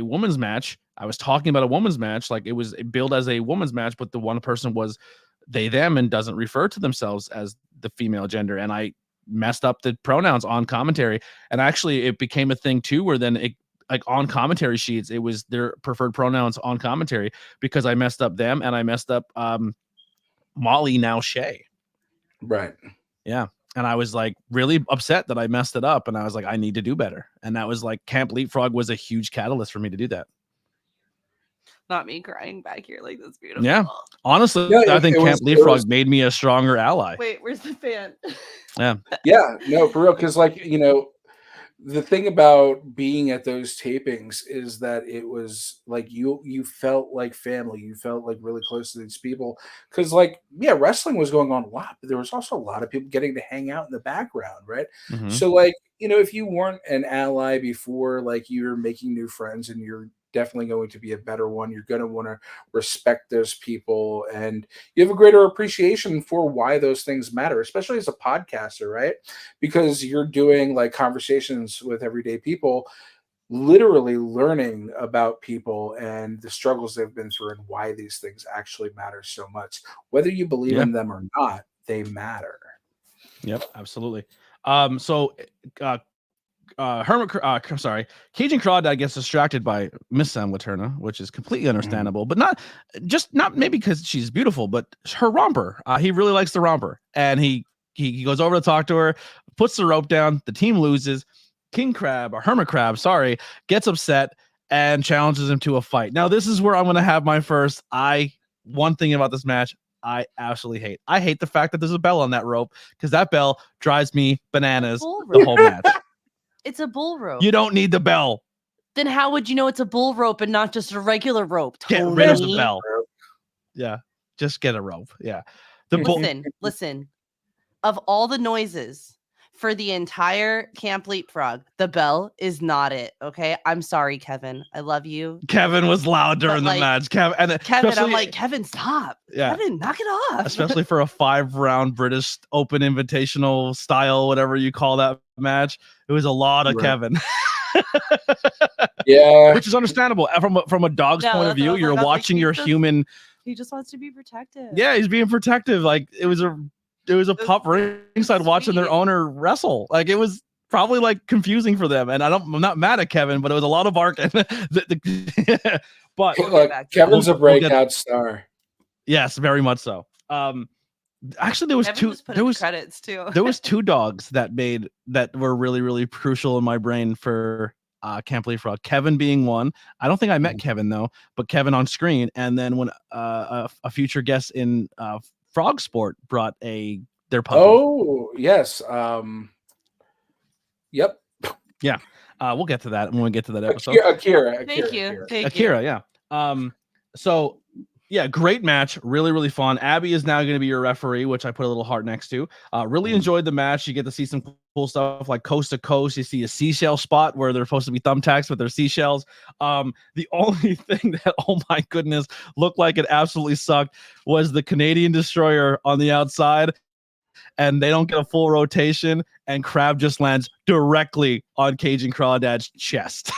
women's match. I was talking about a women's match, like it was billed as a women's match, but the one person was they, them, and doesn't refer to themselves as the female gender. And I messed up the pronouns on commentary. And actually it became a thing too, where then it, like on commentary sheets, it was their preferred pronouns on commentary, because I messed up them and I messed up Molly, now Shay. Right. Yeah. And I was like really upset that I messed it up. And I was like, I need to do better. And that was like Camp Leapfrog was a huge catalyst for me to do that. Not me crying back here like this. Beautiful. Yeah. Honestly, I think Camp Leapfrog made me a stronger ally. Wait, where's the fan? Yeah. Yeah. No, for real. Because like, you know, the thing about being at those tapings is that it was like you felt like family. You felt like really close to these people, because like, yeah, wrestling was going on a lot, but there was also a lot of people getting to hang out in the background, right? Mm-hmm. So like, you know, if you weren't an ally before, like you're making new friends and you're definitely going to be a better one. You're going to want to respect those people, and you have a greater appreciation for why those things matter, especially as a podcaster, right? Because you're doing like conversations with everyday people, literally learning about people and the struggles they've been through and why these things actually matter so much. Whether you believe in them or not, they matter. Yep, absolutely. Cajun Crawdad gets distracted by Miss Sam Laterna, which is completely understandable, but not maybe because she's beautiful, but her romper. He really likes the romper, and he goes over to talk to her, puts the rope down. The team loses. King Crab, or Hermit Crab, gets upset and challenges him to a fight. Now, this is where I'm going to have my first. One thing about this match I absolutely hate. I hate the fact that there's a bell on that rope, because that bell drives me bananas the whole match. It's a bull rope. You don't need the bell. Then how would you know it's a bull rope and not just a regular rope? Get rid of the bell. Yeah, just get a rope. Yeah. Listen. Of all the noises for the entire Camp Leapfrog, the bell is not it. Okay, I'm sorry, Kevin. I love you. Kevin was loud during the match. Kevin, I'm like, Kevin, stop. Yeah. Kevin, knock it off. Especially for a 5-round British Open Invitational style, whatever you call that match, it was a lot of Kevin. Yeah, which is understandable from a dog's point of view. You're watching your human. He just wants to be protective. Yeah, he's being protective. Like it was a pup ringside watching their owner wrestle. Like it was probably like confusing for them. And I'm not mad at Kevin, but it was a lot of barking. But look, Kevin's a breakout star. Yes, very much so. Actually, there was credits too. There was 2 dogs that were really, really crucial in my brain for Camp Leapfrog. Kevin being one. I don't think I met Kevin though, but Kevin on screen. And then when a future guest in Frog Sport brought their puppy. Oh yes. Yep. Yeah. We'll get to that when we get to that episode. Akira. Thank you. Akira. Yeah. So yeah, great match. Really, really fun. Abby is now going to be your referee, which I put a little heart next to. Really enjoyed the match. You get to see some cool stuff like coast to coast. You see a seashell spot where they're supposed to be thumbtacks with their seashells. The only thing that, oh my goodness, looked like it absolutely sucked was the Canadian Destroyer on the outside. And they don't get a full rotation, and Crab just lands directly on Cajun Crawdad's chest.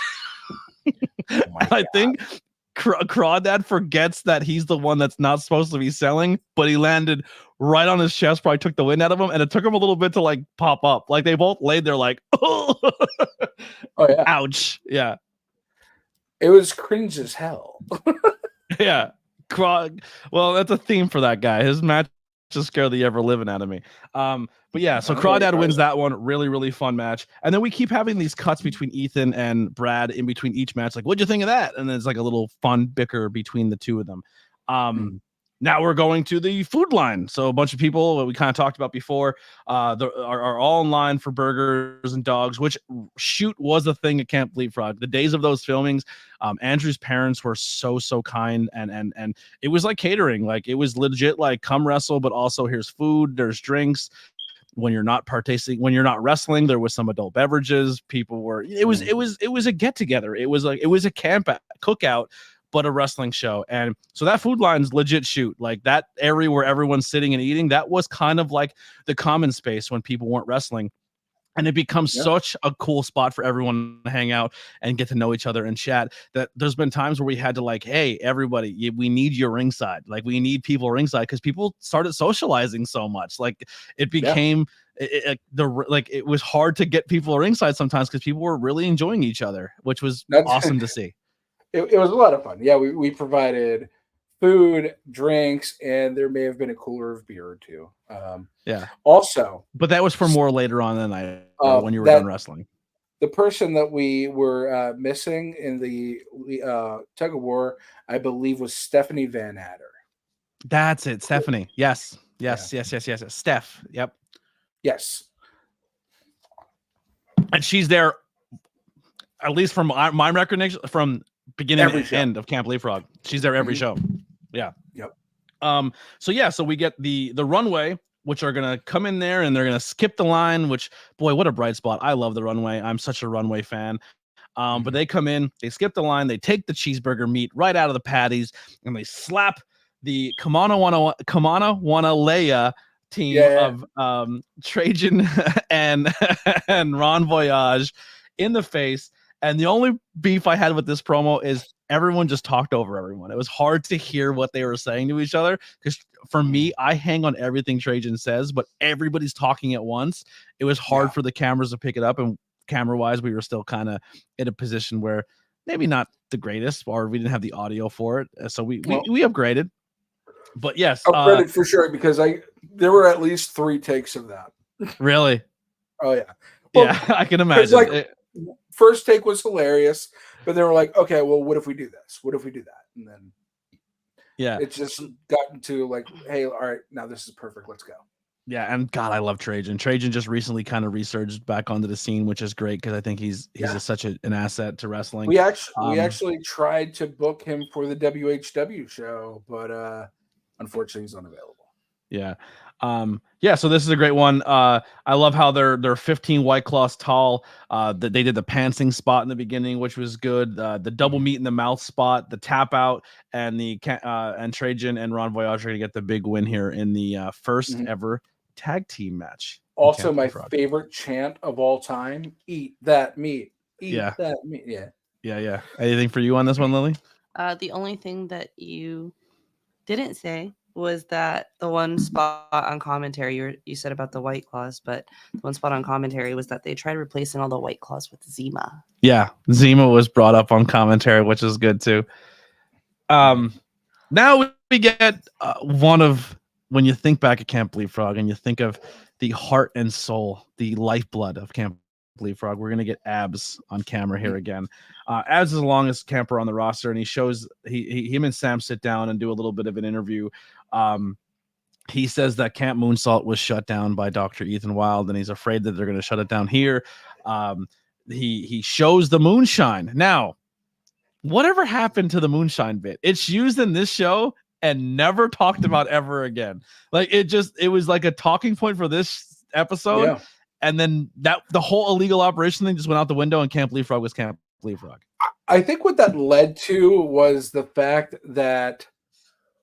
I think Crawdad forgets that he's the one that's not supposed to be selling, but he landed right on his chest, probably took the wind out of him, and it took him a little bit to like pop up. Like they both laid there like, oh yeah. Ouch. Yeah. It was cringe as hell. Yeah. Well, that's a theme for that guy. His match just scare the ever living out of me. But yeah, so Crawdad wins that one. Really, really fun match. And then we keep having these cuts between Ethan and Brad in between each match. Like, what'd you think of that? And then it's like a little fun bicker between the two of them. now we're going to the food line. So a bunch of people that we kind of talked about before are all in line for burgers and dogs, which shoot was a thing at Camp Leapfrog. The days of those filmings, Andrew's parents were so kind, and it was like catering. Like it was legit like come wrestle, but also here's food, there's drinks. When you're not wrestling, there was some adult beverages. People were it was a get together. It was a camp cookout, but a wrestling show. And so that food line's legit shoot. Like that area where everyone's sitting and eating, that was kind of like the common space when people weren't wrestling. And it becomes such a cool spot for everyone to hang out and get to know each other and chat that there's been times where we had to like, hey, everybody, we need you ringside. Like we need people ringside because people started socializing so much. Like it became it was hard to get people ringside sometimes because people were really enjoying each other, which was awesome to see. It was a lot of fun. Yeah, we provided food, drinks, and there may have been a cooler of beer or two. Also, but that was for more later on in the night when you were done wrestling. The person that we were missing in the tug of war, I believe, was Stephanie Van Adder. That's it, Stephanie. Yes. Steph. Yep. Yes. And she's there, at least from my recognition, from beginning to end of Camp Leapfrog. She's there every show. Yeah. Yep. So we get the runway, which are gonna come in there and they're gonna skip the line, which boy, what a bright spot. I love the runway. I'm such a runway fan. But they come in, they skip the line, they take the cheeseburger meat right out of the patties, and they slap the Kamana Wanalea team of Trajan and Ron Voyage in the face. And the only beef I had with this promo is everyone just talked over everyone. It was hard to hear what they were saying to each other because for me, I hang on everything Trajan says, but everybody's talking at once. It was hard for the cameras to pick it up, and camera-wise, we were still kind of in a position where maybe not the greatest, or we didn't have the audio for it, so we upgraded. But yes, upgraded for sure because there were at least 3 takes of that. Really? Oh yeah. Well, yeah, I can imagine. Like, first take was hilarious, but they were like, okay, well, what if we do this? What if we do that? And then it just got into like, hey, all right, now this is perfect. Let's go. Yeah, and God, I love Trajan. Trajan just recently kind of resurged back onto the scene, which is great because I think he's such an asset to wrestling. We actually tried to book him for the WHW show, but unfortunately he's unavailable. Yeah. So this is a great one. I love how they're 15 White Claws tall. That they did the pantsing spot in the beginning, which was good. The double meat in the mouth spot, the tap out, and and Trajan and Ron Voyage are gonna get the big win here in the first ever tag team match. Also, my favorite chant of all time: "Eat that meat, eat that meat." Yeah. Anything for you on this one, Lily? The only thing that you didn't say was that the one spot on commentary you said about the White Claws, but the one spot on commentary was that they tried replacing all the White Claws with Zima. Yeah, Zima was brought up on commentary, which is good too. Now we get one of, when you think back at Camp Leapfrog and you think of the heart and soul, the lifeblood of Camp Leapfrog, we're gonna get Abs on camera here again. Abs is the longest camper on the roster, and he shows him and Sam sit down and do a little bit of an interview. He says that Camp Moonsault was shut down by Dr. Ethan Wild, and he's afraid that they're going to shut it down here. He shows the moonshine. Now, whatever happened to the moonshine bit? It's used in this show and never talked about ever again. Like it was like a talking point for this episode. Yeah. And then the whole illegal operation thing just went out the window, and Camp Leapfrog was Camp Leapfrog. I think what that led to was the fact that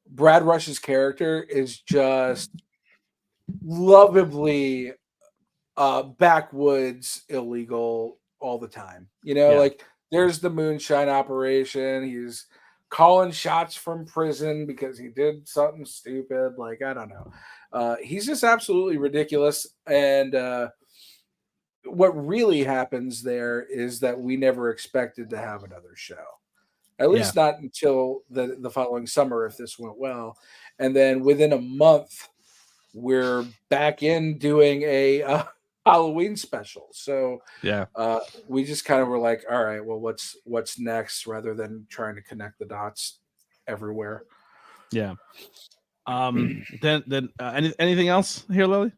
Brad Rush's character is just lovably backwoods illegal all the time. Like there's the moonshine operation. He's calling shots from prison because he did something stupid. Like, I don't know. He's just absolutely ridiculous. And what really happens there is that we never expected to have another show. At least not until the following summer, if this went well. And then within a month, we're back in doing a Halloween special. So we just kind of were like, all right, well, what's next, rather than trying to connect the dots everywhere. Yeah. Then anything else here, Lily?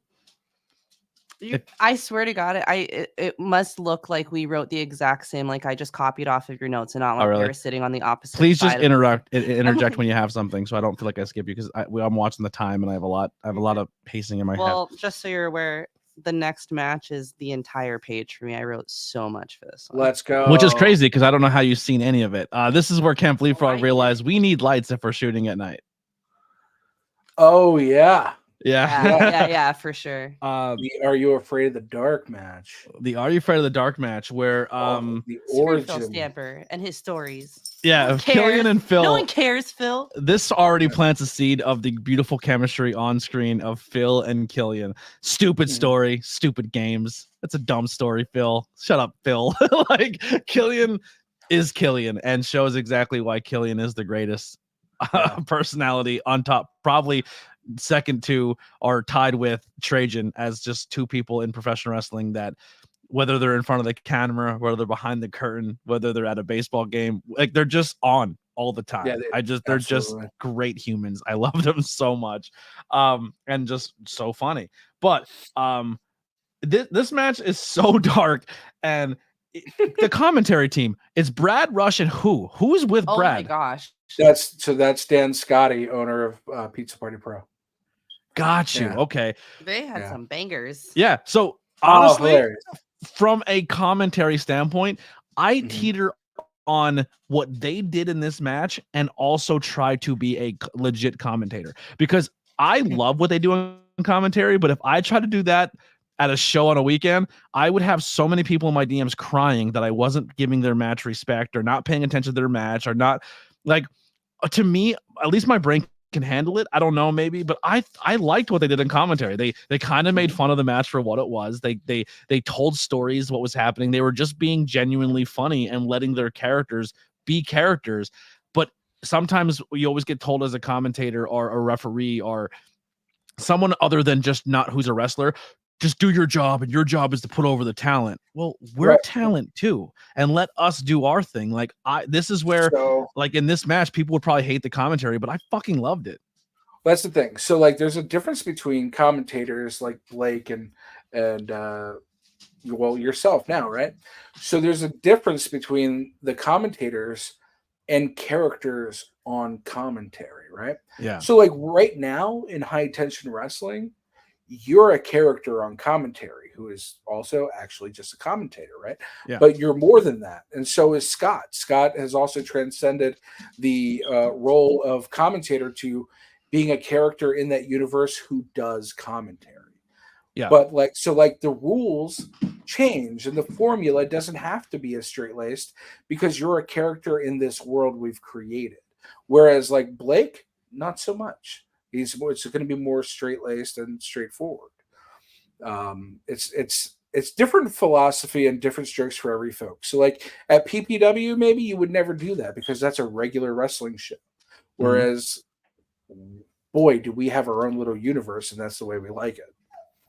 I swear to God, it must look like we wrote the exact same. Like I just copied off of your notes and not like really? they were sitting on the opposite. Please side just interject when you have something, so I don't feel like I skip you because I'm watching the time and I have a lot of pacing in my head. Well, just so you're aware, the next match is the entire page for me. I wrote so much for this one. Let's go. Which is crazy because I don't know how you've seen any of it. This is where Camp Leapfrog realized we need lights if we're shooting at night. Oh yeah. Yeah, for sure. The Are You Afraid of the Dark match. The Are You Afraid of the Dark match, where the origin. Phil origin. Stamper and his stories. Yeah, Killian and Phil. No one cares, Phil. This already plants a seed of the beautiful chemistry on screen of Phil and Killian. Stupid story, stupid games. That's a dumb story, Phil. Shut up, Phil. Like Killian is Killian and shows exactly why Killian is the greatest personality on top, probably second to or tied with Trajan as just two people in professional wrestling that whether they're in front of the camera, whether they're behind the curtain, whether they're at a baseball game, like they're just on all the time. Yeah, they're just great humans. I love them so much. And just so funny. But this match is so dark and the commentary team is Brad Rush and who's with Brad? Oh my gosh. That's Dan Scotti, owner of Pizza Party Pro. Got you. Okay. They had some bangers. Yeah. So honestly, from a commentary standpoint, I teeter on what they did in this match and also try to be a legit commentator because I love what they do in commentary. But if I try to do that at a show on a weekend, I would have so many people in my DMs crying that I wasn't giving their match respect or not paying attention to their match or not like to me, at least my brain can handle it. I don't know, maybe, but I liked what they did in commentary. They kind of made fun of the match for what it was. They told stories, what was happening. They were just being genuinely funny and letting their characters be characters. But sometimes you always get told as a commentator or a referee or someone other than just not who's a wrestler, just do your job, and your job is to put over the talent. Well, we're talent too, and let us do our thing. Like this is where, like in this match, people would probably hate the commentary, but I fucking loved it. That's the thing. So, like, there's a difference between commentators like Blake and well, yourself now, right? So there's a difference between the commentators and characters on commentary, right? Yeah. So, like, right now in high tension wrestling, you're a character on commentary who is also actually just a commentator, right? Yeah. But you're more than that. And so is Scott. Scott has also transcended the role of commentator to being a character in that universe who does commentary. Yeah. But the rules change and the formula doesn't have to be as straight-laced because you're a character in this world we've created. Whereas like Blake, not so much. It's going to be more straight-laced and straightforward. It's different philosophy and different strokes for every folks. So like at PPW, maybe you would never do that because that's a regular wrestling show. Whereas, boy, do we have our own little universe, and that's the way we like it.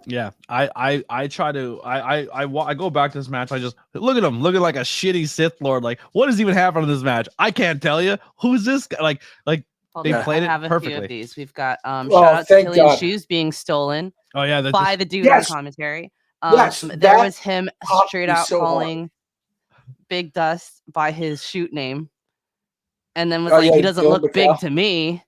Yeah, I try to I go back to this match. I just look at him looking like a shitty Sith Lord. Like, what is even happening in this match? I can't tell you. Who's this guy? Like. They played it perfectly. Few of these. We've got shout out to Killian's shoes being stolen. Oh yeah, by the dude on commentary. There was him straight out calling Big Dust by his shoot name, and then was he doesn't look big to me.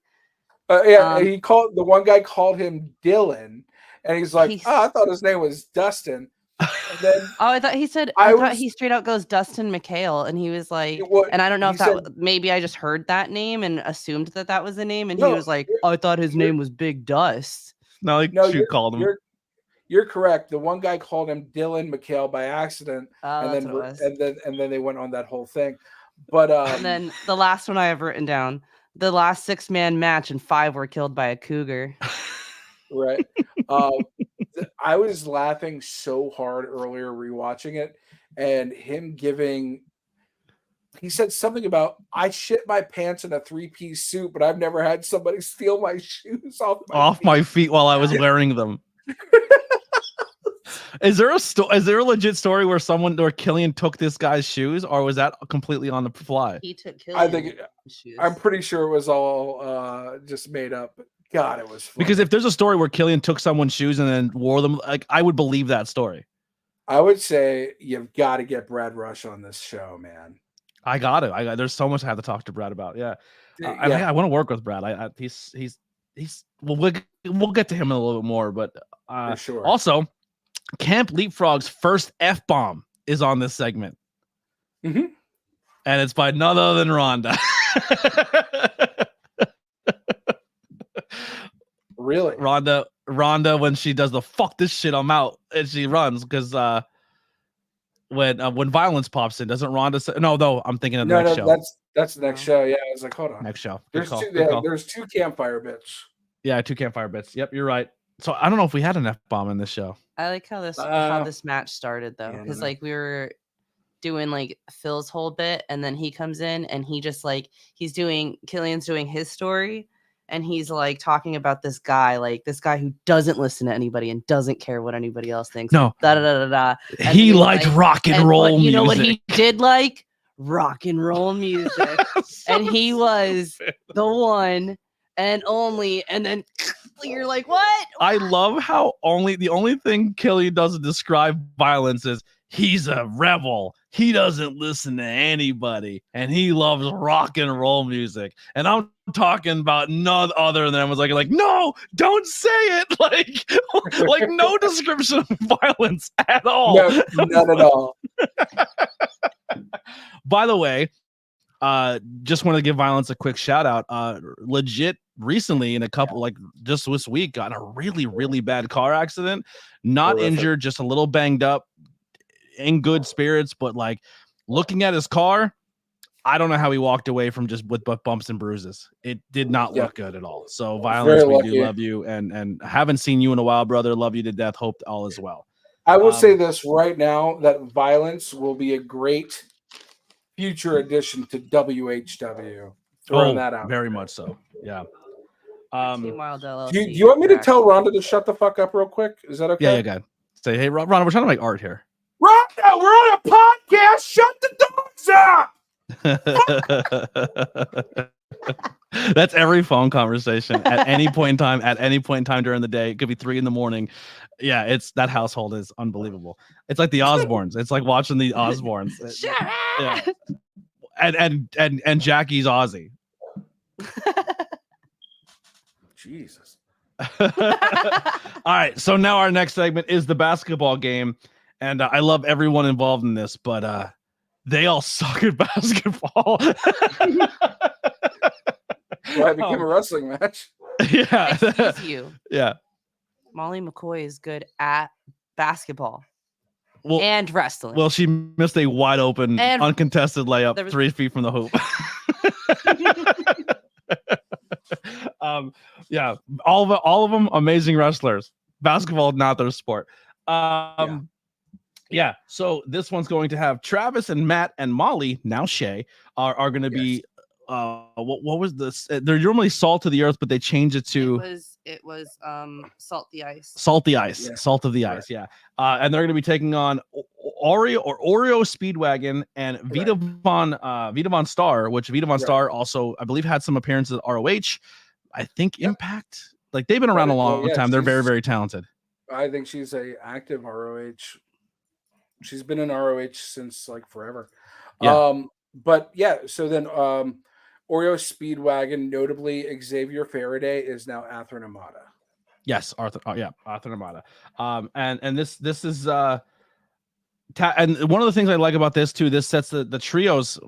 He called the one guy called him Dylan, and he's like, I thought his name was Dustin. And then I thought he said I thought he straight out goes Dustin McHale, and he was like, and I don't know if that maybe I just heard that name and assumed that was the name, and he was like, I thought his name was Big Dust. No, you called him. You're correct. The one guy called him Dylan McHale by accident, and then they went on that whole thing. But and then the last one I have written down, the last 6-man match, and 5 were killed by a cougar. Right. I was laughing so hard earlier rewatching it, and him he said something about I shit my pants in a 3-piece suit, but I've never had somebody steal my shoes off my feet while I was wearing them. Is there a legit story where Killian took this guy's shoes, or was that completely on the fly? He took Killian's shoes. I'm pretty sure it was all just made up. God, it was funny. Because if there's a story where Killian took someone's shoes and then wore them, like I would believe that story. I would say you've got to get Brad Rush on this show, man. I got it. There's so much I have to talk to Brad about. Yeah, and I want to work with Brad. He's we'll get to him in a little bit more, but for sure. Also, Camp Leapfrog's first F-bomb is on this segment, and it's by none other than Rhonda. Really, Rhonda, when she does the "fuck this shit, I'm out," and she runs because when violence pops in, doesn't Rhonda say no? I'm thinking of the next show. That's the next show. Yeah, I was like, hold on, next show. There's two campfire bits. Yeah, 2 campfire bits. Yep, you're right. So I don't know if we had an F-bomb in this show. I like how this match started though, because like we were doing like Phil's whole bit, and then he comes in and he just like Killian's doing his story, and he's like talking about this guy who doesn't listen to anybody and doesn't care what anybody else thinks. No, da da da da. He liked rock and roll music. You know what he did like? Rock and roll music, and he was the one and only, and then you're like, what? I love how the only thing Killian doesn't describe violence is he's a rebel. He doesn't listen to anybody, and he loves rock and roll music. And I'm talking about none other than like, no, don't say it. Like no description of violence at all. No, none at all. By the way, just want to give violence a quick shout out. Legit recently in a couple, like just this week, got in a really, really bad car accident. Not injured, just a little banged up, in good spirits, but like looking at his car, I don't know how he walked away from just with bumps and bruises. It did not look good at all. So violence, we do love you, and haven't seen you in a while, brother. Love you to death. Hope all is well. I will say this right now, that violence will be a great future addition to WHW. Throwing that out. Very much so. Yeah. Do you want me to tell Rhonda to shut the fuck up real quick? Is that okay? Yeah, you got. Say, hey, Rhonda, we're trying to make art here. Rhonda, we're on a podcast. Shut the dogs up. That's every phone conversation at any point in time, during the day. It could be 3 a.m. Yeah, it's that household is unbelievable. It's like the Osbournes. It's like watching the Osbournes. Yeah. And Jackie's Aussie. Jesus. All right, so now our next segment is the basketball game, and I love everyone involved in this, but they all suck at basketball. Well, it became a wrestling match. Yeah. Excuse you. Yeah. Molly McCoy is good at basketball and wrestling. Well, she missed a wide open, uncontested layup 3 feet from the hoop. Yeah, all of them amazing wrestlers. Basketball, not their sport. Yeah. So this one's going to have Travis and Matt and Molly, now Shay, are going to be. What was this? They're normally Salt of the Earth, but they changed it to. It was Salt the Ice. Salt the Ice. Yeah. Salt of the Ice. Yeah. And they're going to be taking on Oreo Speedwagon and Vita Von Star, which Vita Von Star also, I believe, had some appearances at ROH. I think Impact. Like they've been around a long time. They're very, very talented. I think she's a active ROH. She's been in ROH since like forever. Yeah. But yeah, so then Oreo Speedwagon, notably Xavier Faraday, is now Arthur Namada. Yes, Arthur Namada. And this is and one of the things I like about this too, this sets the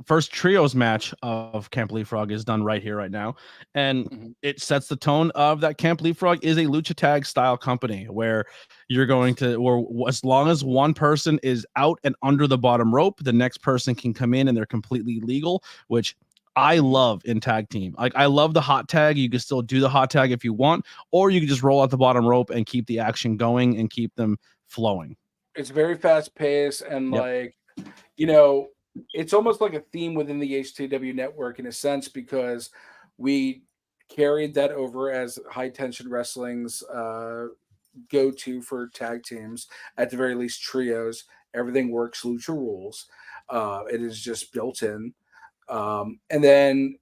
first trios match of Camp Leapfrog is done right here, right now. And it sets the tone of that Camp Leapfrog is a lucha tag style company where you're going to, or as long as one person is out and under the bottom rope, the next person can come in and they're completely legal, which I love in tag team. Like I love the hot tag. You can still do the hot tag if you want, or you can just roll out the bottom rope and keep the action going and keep them flowing. It's very fast paced and like, you know, it's almost like a theme within the HTW network in a sense, because we carried that over as high tension wrestling's go-to for tag teams, at the very least trios. Everything works lucha rules. It is just built in. And then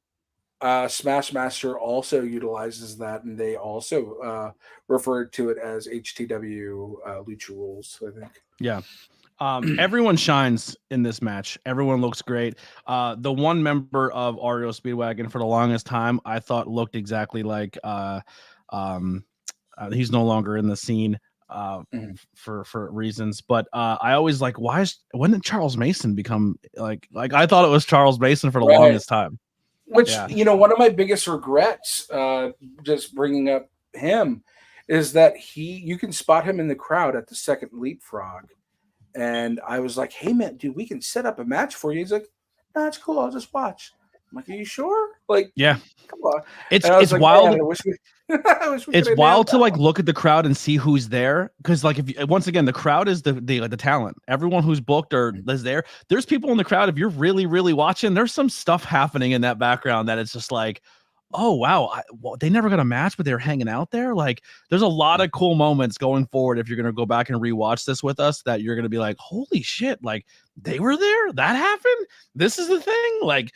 Smashmaster also utilizes that, and they also referred to it as HTW Lucha Rules, I think. Yeah. Everyone shines in this match. Everyone looks great. The one member of REO Speedwagon for the longest time I thought looked exactly like he's no longer in the scene for reasons, but I always like, when did Charles Mason become like I thought it was Charles Mason for the longest time. Which, one of my biggest regrets, just bringing up him, is that you can spot him in the crowd at the second Leapfrog. And I was like, hey, man, dude, we can set up a match for you. He's like, no, it's cool. I'll just watch. I'm like, are you sure? Like, yeah, come on. It's like, wild. I wish we it's wild to like look at the crowd and see who's there. Because like, once again, the crowd is the talent. Everyone who's booked or is there. There's people in the crowd. If you're really, really watching, there's some stuff happening in that background that it's just like, oh wow, they never got a match, but they're hanging out there. Like, there's a lot of cool moments going forward. If you're gonna go back and rewatch this with us, that you're gonna be like, holy shit, like they were there. That happened. This is the thing. Like,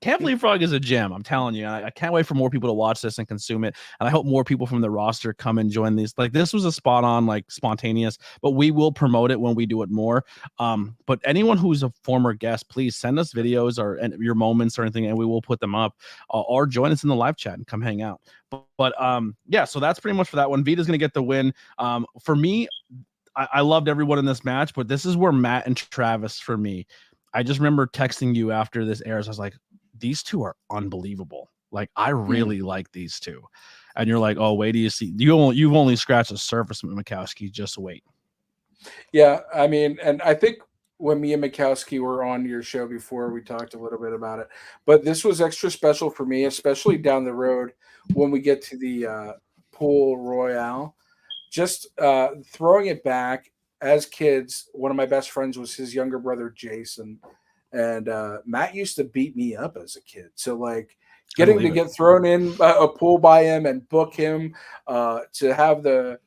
Camp Leapfrog is a gem. I'm telling you. I can't wait for more people to watch this and consume it. And I hope more people from the roster come and join these. Like, this was a spot on, like, spontaneous, but we will promote it when we do it more. But anyone who's a former guest, please send us videos or your moments or anything, and we will put them up, or join us in the live chat and come hang out. But yeah, so that's pretty much for that one. Vita's going to get the win. For me, I loved everyone in this match, but this is where Matt and Travis, for me, I just remember texting you after this airs. I was like, these two are unbelievable. Like, I really like these two. And you're like, oh, wait, do you see? You've only scratched the surface, Mikowski. Just wait. Yeah, I mean, and I think when me and Mikowski were on your show before, we talked a little bit about it. But this was extra special for me, especially down the road when we get to the Pool Royale. Just throwing it back, as kids, one of my best friends was his younger brother, Jason. And Matt used to beat me up as a kid. So, like, getting to get thrown in a pool by him and book him, to have an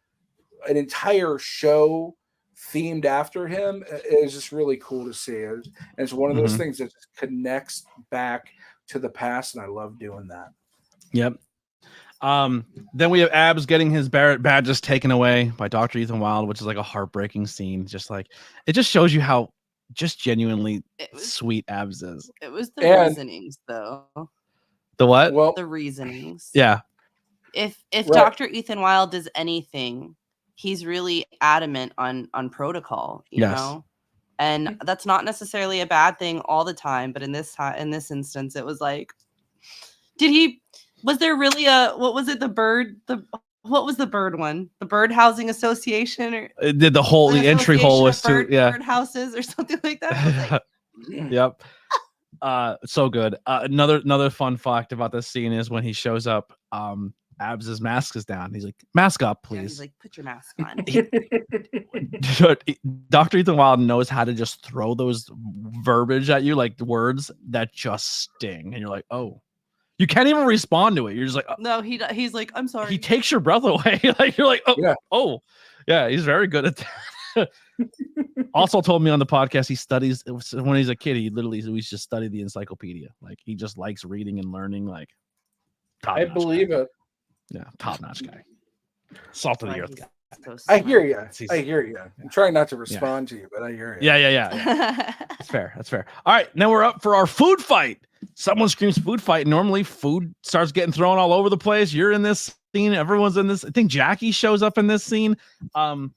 entire show themed after him is just really cool to see. And it's one of those things that just connects back to the past, and I love doing that. Yep. Then we have Abs getting his badges taken away by Dr. Ethan Wilde, which is like a heartbreaking scene. Just like, it just shows you how just genuinely sweet Abs is. It was the reasonings, though. The what? Well, the reasonings. Yeah. If Dr. Ethan Wilde does anything, he's really adamant on protocol, you know? And that's not necessarily a bad thing all the time, but in this instance, it was like, was there really what was it? What was the bird one? The Bird Housing Association, or it did the entry hole was too, bird houses or something like that. Like, yep. So good. Another fun fact about this scene is when he shows up, Abs' mask is down. He's like, mask up, please. Yeah, he's like, put your mask on. Dr. Ethan Wilde knows how to just throw those verbiage at you, like words that just sting, and you're like, oh. You can't even respond to it. You're just like, no, he's like, I'm sorry. He takes your breath away. Like, you're like, oh, yeah, he's very good at that. Also told me on the podcast, he studies when he's a kid. He just studied the encyclopedia. Like, he just likes reading and learning. Like, I believe it. Yeah, top notch guy. Salt of the earth guy. So I hear you. I hear you. I'm trying not to respond to you, but I hear you. Yeah. That's fair. That's fair. All right, now we're up for our food fight. Someone screams food fight. Normally, food starts getting thrown all over the place. You're in this scene. Everyone's in this. I think Jackie shows up in this scene. And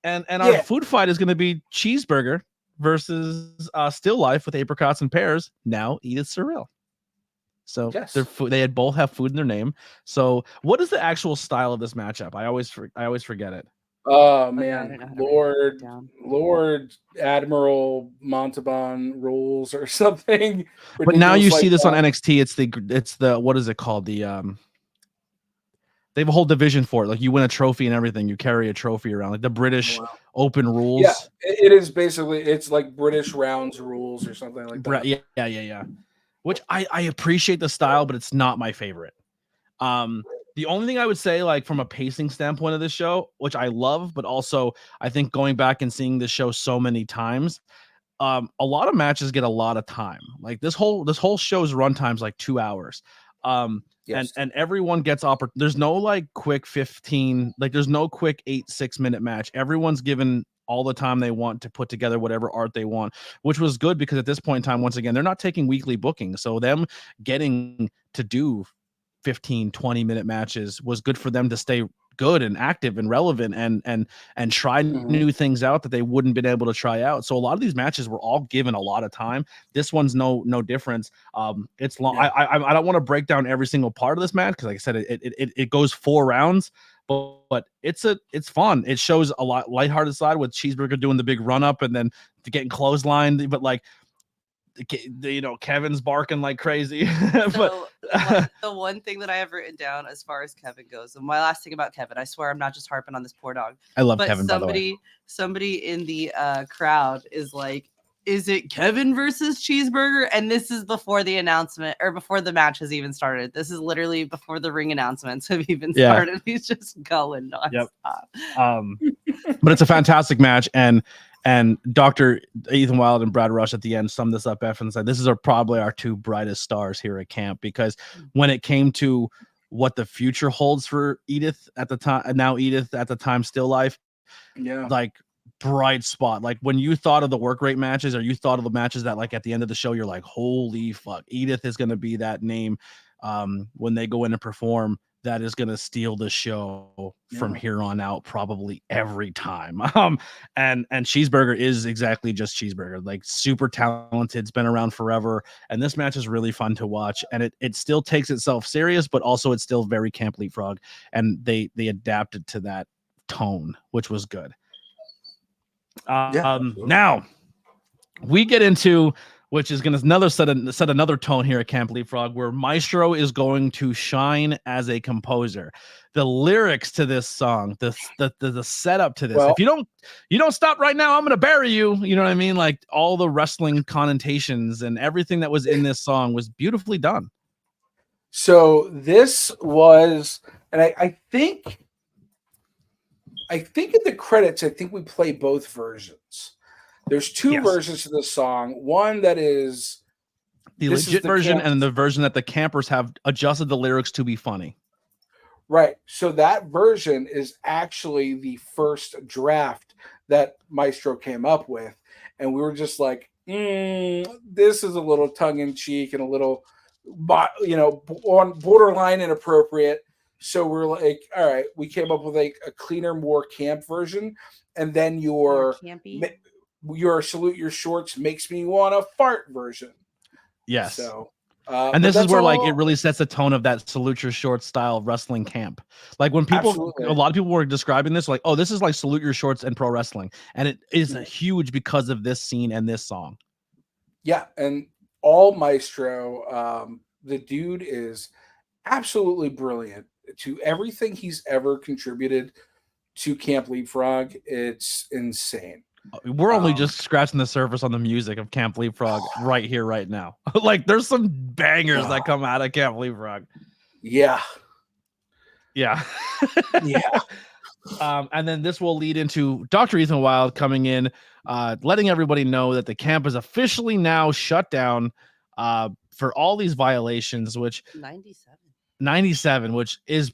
our food fight is going to be cheeseburger versus Still Life with apricots and pears. Now Edith Surreal. So they both have food in their name. So what is the actual style of this matchup? I always forget it. Oh man, Lord Admiral Montalban rules or something. But now you see this on NXT. It's the what is it called? They have a whole division for it. Like, you win a trophy and everything. You carry a trophy around, like the British Open rules. Yeah, it is basically, it's like British rounds rules or something like that. Yeah. Which I appreciate the style, but it's not my favorite. The only thing I would say, like, from a pacing standpoint of this show, which I love, but also I think going back and seeing this show so many times, a lot of matches get a lot of time. Like, this whole show's runtime's like 2 hours. Yes. And everyone gets there's no like quick 15, like there's no quick 6-minute match. Everyone's given all the time they want to put together whatever art they want, which was good because at this point in time, once again, they're not taking weekly bookings. So them getting to do 15, 20-minute matches was good for them to stay good and active and relevant and try new things out that they wouldn't been able to try out. So a lot of these matches were all given a lot of time. This one's no difference. It's long. Yeah. I don't want to break down every single part of this match because, like I said, it goes 4 rounds, but it's fun. It shows a lot lighthearted side with Cheeseburger doing the big run up and then getting clotheslined, but like, you know, Kevin's barking like crazy. So the one thing that I have written down as far as Kevin goes, and my last thing about Kevin, I swear I'm not just harping on this poor dog. I love Kevin. Somebody in the crowd is like, is it Kevin versus Cheeseburger? And this is before the announcement or before the match has even started. This is literally before the ring announcements have even started. He's just going nonstop. But it's a fantastic match, and Dr. Ethan Wilde and Brad Rush at the end summed this up after and said, this is probably our 2 brightest stars here at camp, because when it came to what the future holds for Edith at the time, now Edith at the time still life, like bright spot. Like when you thought of the work rate matches, or you thought of the matches that like at the end of the show, you're like, holy fuck, Edith is going to be that name when they go in and perform. That is going to steal the show from here on out, probably every time. And Cheeseburger is exactly just Cheeseburger, like super talented. It's been around forever. And this match is really fun to watch. And it still takes itself serious, but also it's still very Camp Leapfrog. And they adapted to that tone, which was good. Now we get into, which is going to set another tone here at Camp Leapfrog, where Maestro is going to shine as a composer. The lyrics to this song, the setup to this. If you don't stop right now, I'm going to bury you. You know what I mean? Like all the wrestling connotations and everything that was in this song was beautifully done. So this was, and I think in the credits, I think we play both versions. There's 2 versions to the song. One that is the legit version, and the version that the campers have adjusted the lyrics to be funny. Right. So that version is actually the first draft that Maestro came up with. And we were just like, this is a little tongue-in-cheek and a little, on borderline inappropriate. So we're like, all right, we came up with like a cleaner, more camp version. And then your salute your shorts makes me want to fart version. Yes. So, and this is where like it really sets the tone of that salute your shorts style wrestling camp. Like when people, a lot of people were describing this like, oh, this is like salute your shorts and pro wrestling. And it is huge because of this scene and this song. Yeah. And all Maestro, the dude is absolutely brilliant to everything he's ever contributed to Camp Leapfrog. It's insane. We're only just scratching the surface on the music of Camp Leapfrog right here, right now. Like there's some bangers that come out of Camp Leapfrog. Yeah. Yeah. And then this will lead into Dr. Ethan Wilde coming in, letting everybody know that the camp is officially now shut down for all these violations, which 97, which is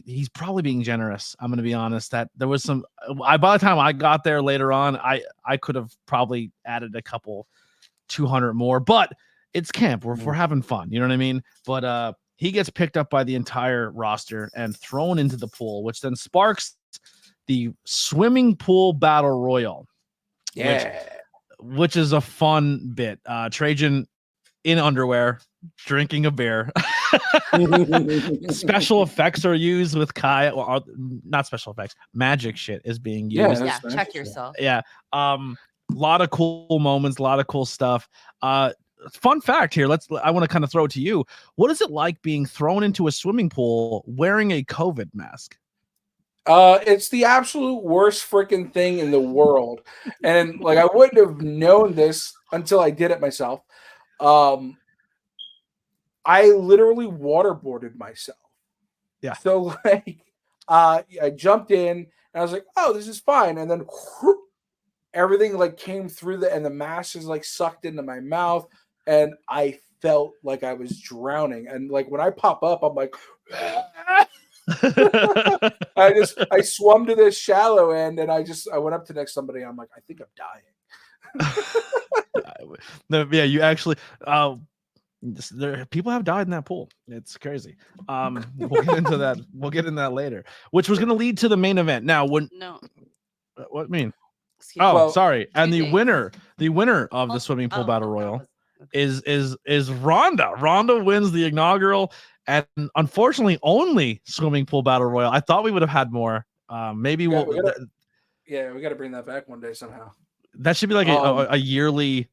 he's probably being generous. I'm going to be honest that there was some, by the time I got there later on, I could have probably added a couple 200 more, but it's camp. We're having fun. You know what I mean? But he gets picked up by the entire roster and thrown into the pool, which then sparks the swimming pool battle royal. Which is a fun bit. Trajan in underwear, drinking a beer. Special effects are used with Kai. Well, not special effects. Magic shit is being used. Yeah, check yourself. Yeah. A lot of cool moments, a lot of cool stuff. Fun fact here. I want to kind of throw it to you. What is it like being thrown into a swimming pool wearing a COVID mask? It's the absolute worst freaking thing in the world. And like, I wouldn't have known this until I did it myself. I literally waterboarded myself. Yeah. So like, I jumped in and I was like, oh, this is fine. And then whoop, everything like came through and the mask is like sucked into my mouth and I felt like I was drowning. And like when I pop up, I'm like, I swum to this shallow end, and I went up to next somebody. I'm like, I think I'm dying. Yeah, you actually. People have died in that pool. It's crazy. We'll get into that. We'll get into that later, which was going to lead to the main event. Now, what mean? Sorry. And the winner of the swimming pool battle royal is Rhonda. Rhonda wins the inaugural and unfortunately only swimming pool battle royal. I thought we would have had more. Maybe we got to bring that back one day somehow. That should be like a yearly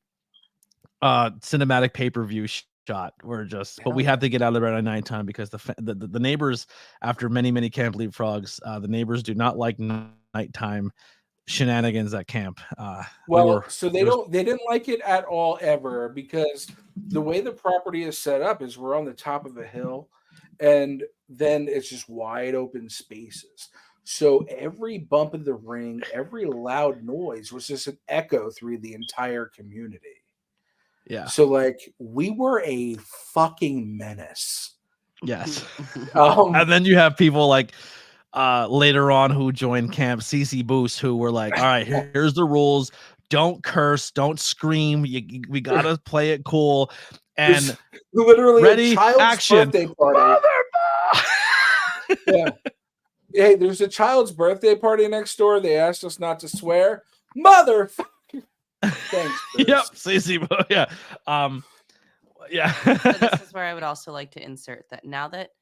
cinematic pay-per-view shot. But we have to get out of there at nighttime because the neighbors, after many camp leapfrogs, the neighbors do not like nighttime shenanigans at camp. They didn't like it at all ever, because the way the property is set up is we're on the top of a hill, and then it's just wide open spaces. So every bump in the ring, every loud noise was just an echo through the entire community. Yeah. So like we were a fucking menace. Yes. And then you have people like later on who joined camp, CC Boost, who were like, all right, here's the rules. Don't curse, don't scream. We gotta play it cool. And there's literally ready, a child's action. Birthday party. Yeah. Hey, there's a child's birthday party next door. They asked us not to swear. Motherfucker. Thanks. Bruce. Yep. CC. Yeah. Yeah. So this is where I would also like to insert that now that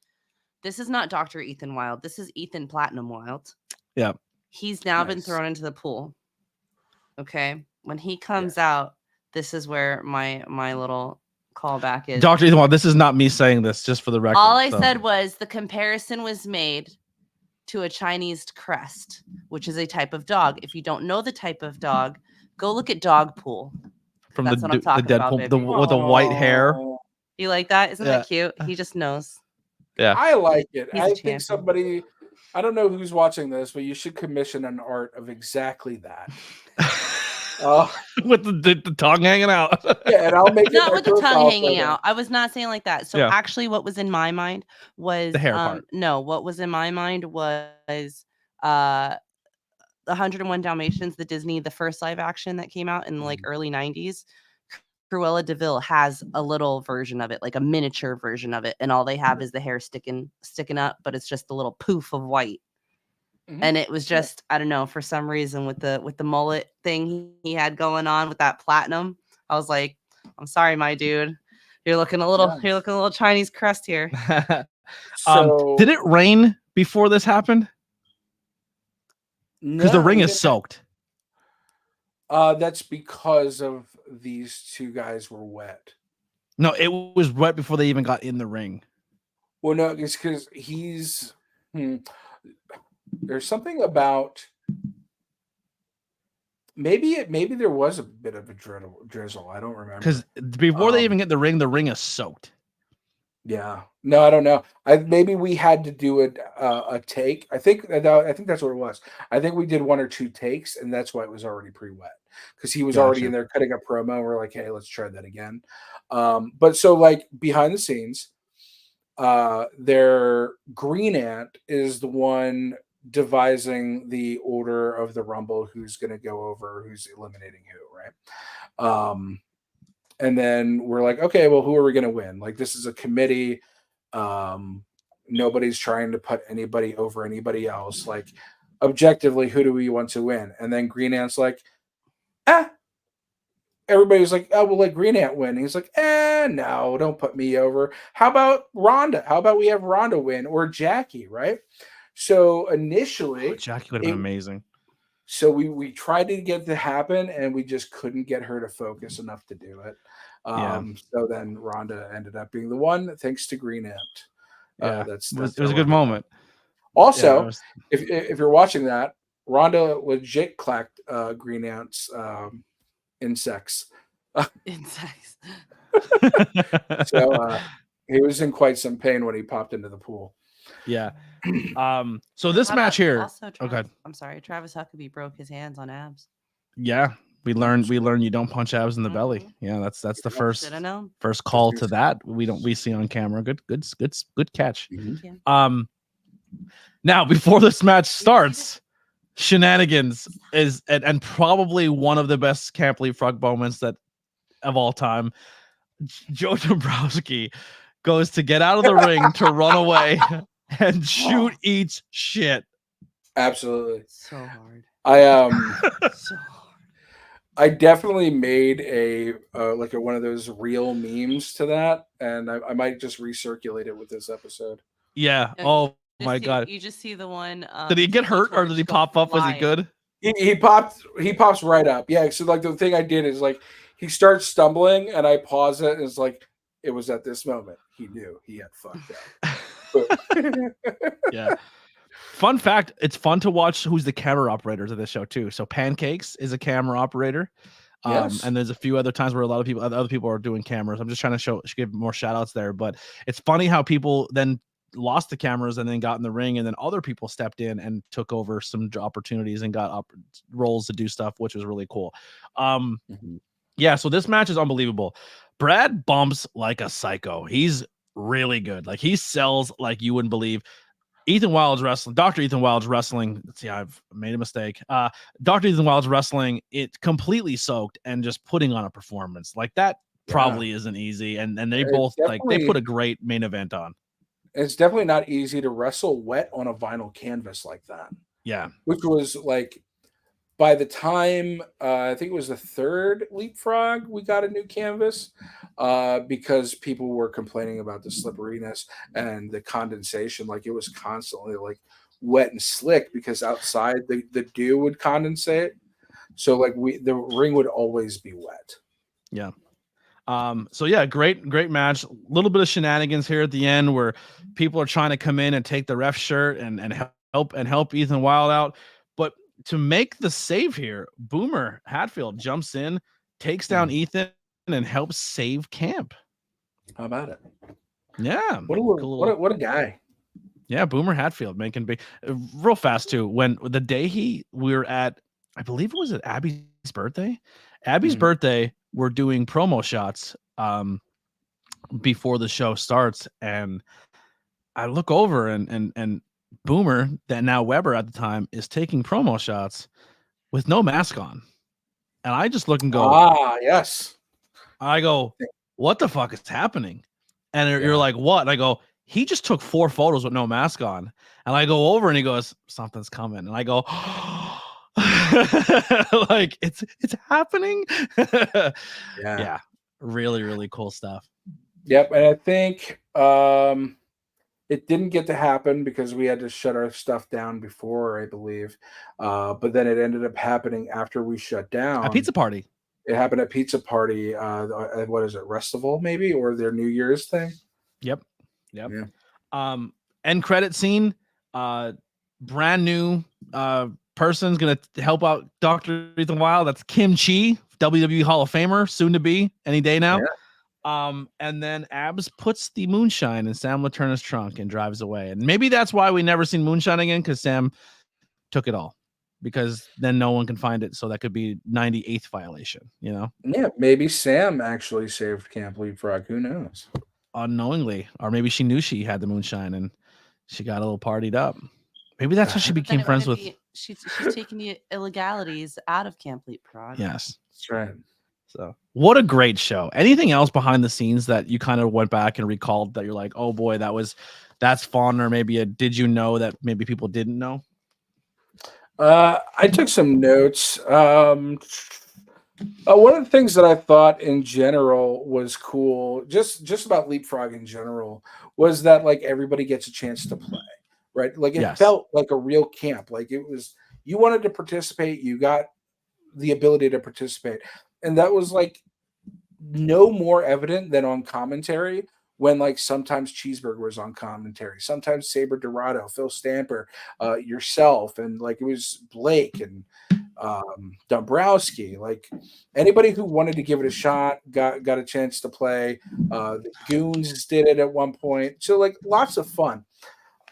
this is not Dr. Ethan Wild, this is Ethan Platinum Wild. Yeah. He's now been thrown into the pool. Okay. When he comes out, this is where my little callback is. Dr. Ethan Wild, this is not me saying this, just for the record. All I said was the comparison was made to a Chinese crest, which is a type of dog. If you don't know the type of dog, go look at Dog Pool. From That's what I'm talking about, Deadpool, with the white hair. You like that? Isn't that cute? He just knows. Yeah, I like it. I think somebody, I don't know who's watching this, but you should commission an art of exactly that. With the tongue hanging out. Yeah, and I'll make it not with the tongue hanging out. I was not saying like that. So actually, what was in my mind was the hair part. No, what was in my mind was 101 Dalmatians, the first live action that came out in like early 90s. Cruella de Vil has a little version of it, like a miniature version of it, and all they have is the hair sticking up, but it's just a little poof of white. And it was just, I don't know, for some reason with the mullet thing he had going on with that platinum, I was like, I'm sorry, my dude, you're looking a little Chinese crest here. So, did it rain before this happened? Because the ring is soaked. That's because of these two guys were wet. No, it was wet before they even got in the ring. Well, no, it's because he's. There's something about maybe there was a bit of a drizzle. I don't remember. Because before they even get the ring is soaked. Yeah. No, I don't know. Maybe we had to do a take. I think that's what it was. I think we did one or two takes, and that's why it was already pre-wet. Because he was already in there cutting a promo. We're like, hey, let's try that again. But so like behind the scenes, their Green Ant is the one devising the order of the Rumble, who's going to go over, who's eliminating who, right? And then we're like, okay, well, who are we going to win? Like, this is a committee. Nobody's trying to put anybody over anybody else. Like, objectively, who do we want to win? And then Green Ant's like, everybody's like, oh, we'll let Green Ant win. And he's like, no, don't put me over. How about Rhonda? How about we have Rhonda win, or Jackie, right? So initially, Jackie would have been amazing. So we tried to get it to happen, and we just couldn't get her to focus enough to do it. So then Rhonda ended up being the one, thanks to Green Ant. It was a good moment. Also, if you're watching that, Rhonda legit clacked Green Ant's insects. Insects. So he was in quite some pain when he popped into the pool. Yeah. So this match here. Also, I'm sorry, Travis Huckabee broke his hands on abs. Yeah. We learned you don't punch abs in the belly. Yeah, that's the first call to that we see on camera. Good catch. Mm-hmm. Now before this match starts, shenanigans is and probably one of the best Camp Leapfrog moments that of all time. Joe Dombrowski goes to get out of the ring to run away and shoot eats shit. Absolutely. So hard. So hard. I definitely made a like one of those real memes to that, and I might just recirculate it with this episode. Yeah. Oh my god. You just see the one. Did he get hurt or did he pop up? Was he good? He pops right up. Yeah. So like the thing I did is like he starts stumbling and I pause it and it's like it was at this moment he knew he had fucked up. Yeah. Fun fact, it's fun to watch who's the camera operators of this show too. So Pancakes is a camera operator. Yes. And there's a few other times where a lot of other people are doing cameras. I'm just trying to give more shout outs there, but it's funny how people then lost the cameras and then got in the ring and then other people stepped in and took over some opportunities and got roles to do stuff, which was really cool. Yeah, so this match is unbelievable. Brad bumps like a psycho. He's really good. Like he sells like you wouldn't believe. Ethan Wild's wrestling, Dr. Ethan Wild's wrestling. Let's see, I've made a mistake. Dr. Ethan Wild's wrestling, it completely soaked and just putting on a performance. Like that probably isn't easy. And they both they put a great main event on. It's definitely not easy to wrestle wet on a vinyl canvas like that. Yeah. Which was like by the time I think it was the third Leapfrog, we got a new canvas because people were complaining about the slipperiness and the condensation. Like it was constantly like wet and slick because outside the dew would condensate. So like the ring would always be wet. Yeah. So yeah, great match. A little bit of shenanigans here at the end where people are trying to come in and take the ref shirt and help Ethan Wild out. But to make the save here, Boomer Hatfield jumps in, takes down Ethan, and helps save Camp. How about it? Yeah. What a guy. Yeah, Boomer Hatfield making big real fast too. When the day we were at, I believe it was at Abby's birthday. Abby's birthday, we're doing promo shots before the show starts, and I look over and Boomer, that now Weber at the time, is taking promo shots with no mask on. And I just look and go, yes. I go, what the fuck is happening? And you're like, what? And I go, he just took 4 photos with no mask on. And I go over and he goes, something's coming. And I go, like it's happening. Yeah. Really, really cool stuff. Yep. And I think it didn't get to happen because we had to shut our stuff down before, I believe. But then it ended up happening after we shut down. A pizza party. It happened at Pizza Party. What is it? Restival, maybe, or their New Year's thing. Yep. Yeah. End credit scene. Brand new person's gonna help out Dr. Ethan Wild. That's Kim Chi, WWE Hall of Famer, soon to be any day now. Yeah. And then Abs puts the moonshine in Sam Laterna's trunk and drives away. And maybe that's why we never seen moonshine again, because Sam took it all. Because then no one can find it, so that could be 98th violation, you know? Yeah, maybe Sam actually saved Camp Leapfrog. Who knows? Unknowingly, or maybe she knew she had the moonshine and she got a little partied up. Maybe that's how she became friends with. She's taking the illegalities out of Camp Leapfrog. Yes, that's right. So, what a great show. Anything else behind the scenes that you kind of went back and recalled that you're like, oh boy, that's fun, or maybe did you know that maybe people didn't know? I took some notes. One of the things that I thought in general was cool, just about Leapfrog in general, was that like everybody gets a chance to play, right? Like it felt like a real camp. Like it was, you wanted to participate, you got the ability to participate. And that was like no more evident than on commentary, when like sometimes Cheeseburger was on commentary, sometimes Saber Dorado, Phil Stamper, yourself, and like it was Blake and Dombrowski. Like anybody who wanted to give it a shot got a chance to play. The Goons did it at one point, so like lots of fun.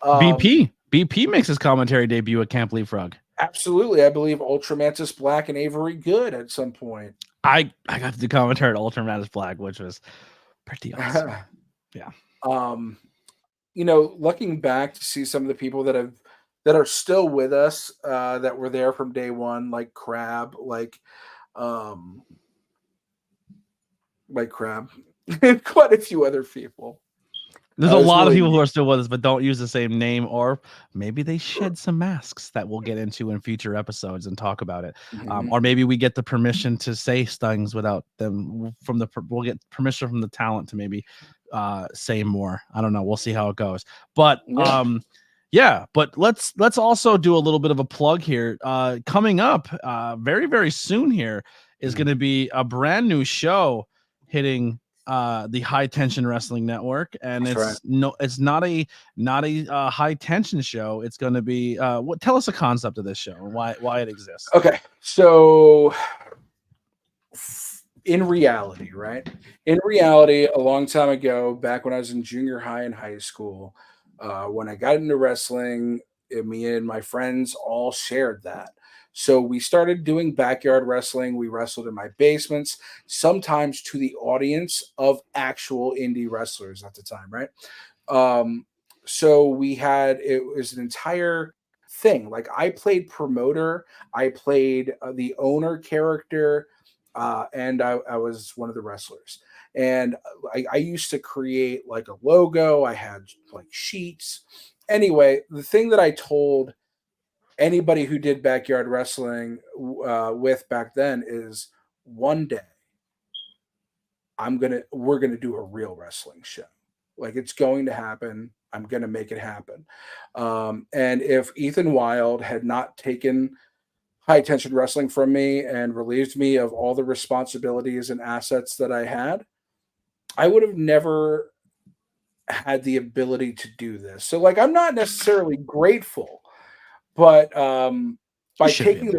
BP makes his commentary debut at Camp Leapfrog. Absolutely. I believe Ultramantis Black and Avery Good at some point. I got to commentary at Ultramantis Black, which was pretty awesome. Yeah. Looking back to see some of the people that are still with us, that were there from day one, like Crab, like Crab, quite a few other people. There's a lot of people who are still with us, but don't use the same name, or maybe they shed some masks that we'll get into in future episodes and talk about it. Or maybe we get the permission to say things without them we'll get permission from the talent to maybe say more. I don't know. We'll see how it goes. But but let's also do a little bit of a plug here. Coming up very, very soon here is going to be a brand new show hitting the High Tension Wrestling Network, and it's not a high tension show. It's going to be tell us the concept of this show and why it exists. Okay, so in reality, a long time ago, back when I was in junior high and high school, when I got into wrestling, me and my friends all shared that. So we started doing backyard wrestling. We wrestled in my basements, sometimes to the audience of actual indie wrestlers at the time, right? So it was an entire thing. Like, I played promoter, I played the owner character, and I was one of the wrestlers. And I used to create like a logo. I had like sheets. Anyway, the thing that I told anybody who did backyard wrestling with back then is, one day we're gonna do a real wrestling show. Like, it's going to happen. I'm gonna make it happen. And if Ethan Wild had not taken High Tension Wrestling from me and relieved me of all the responsibilities and assets that I had, I would have never had the ability to do this. So, like, I'm not necessarily grateful, but by taking the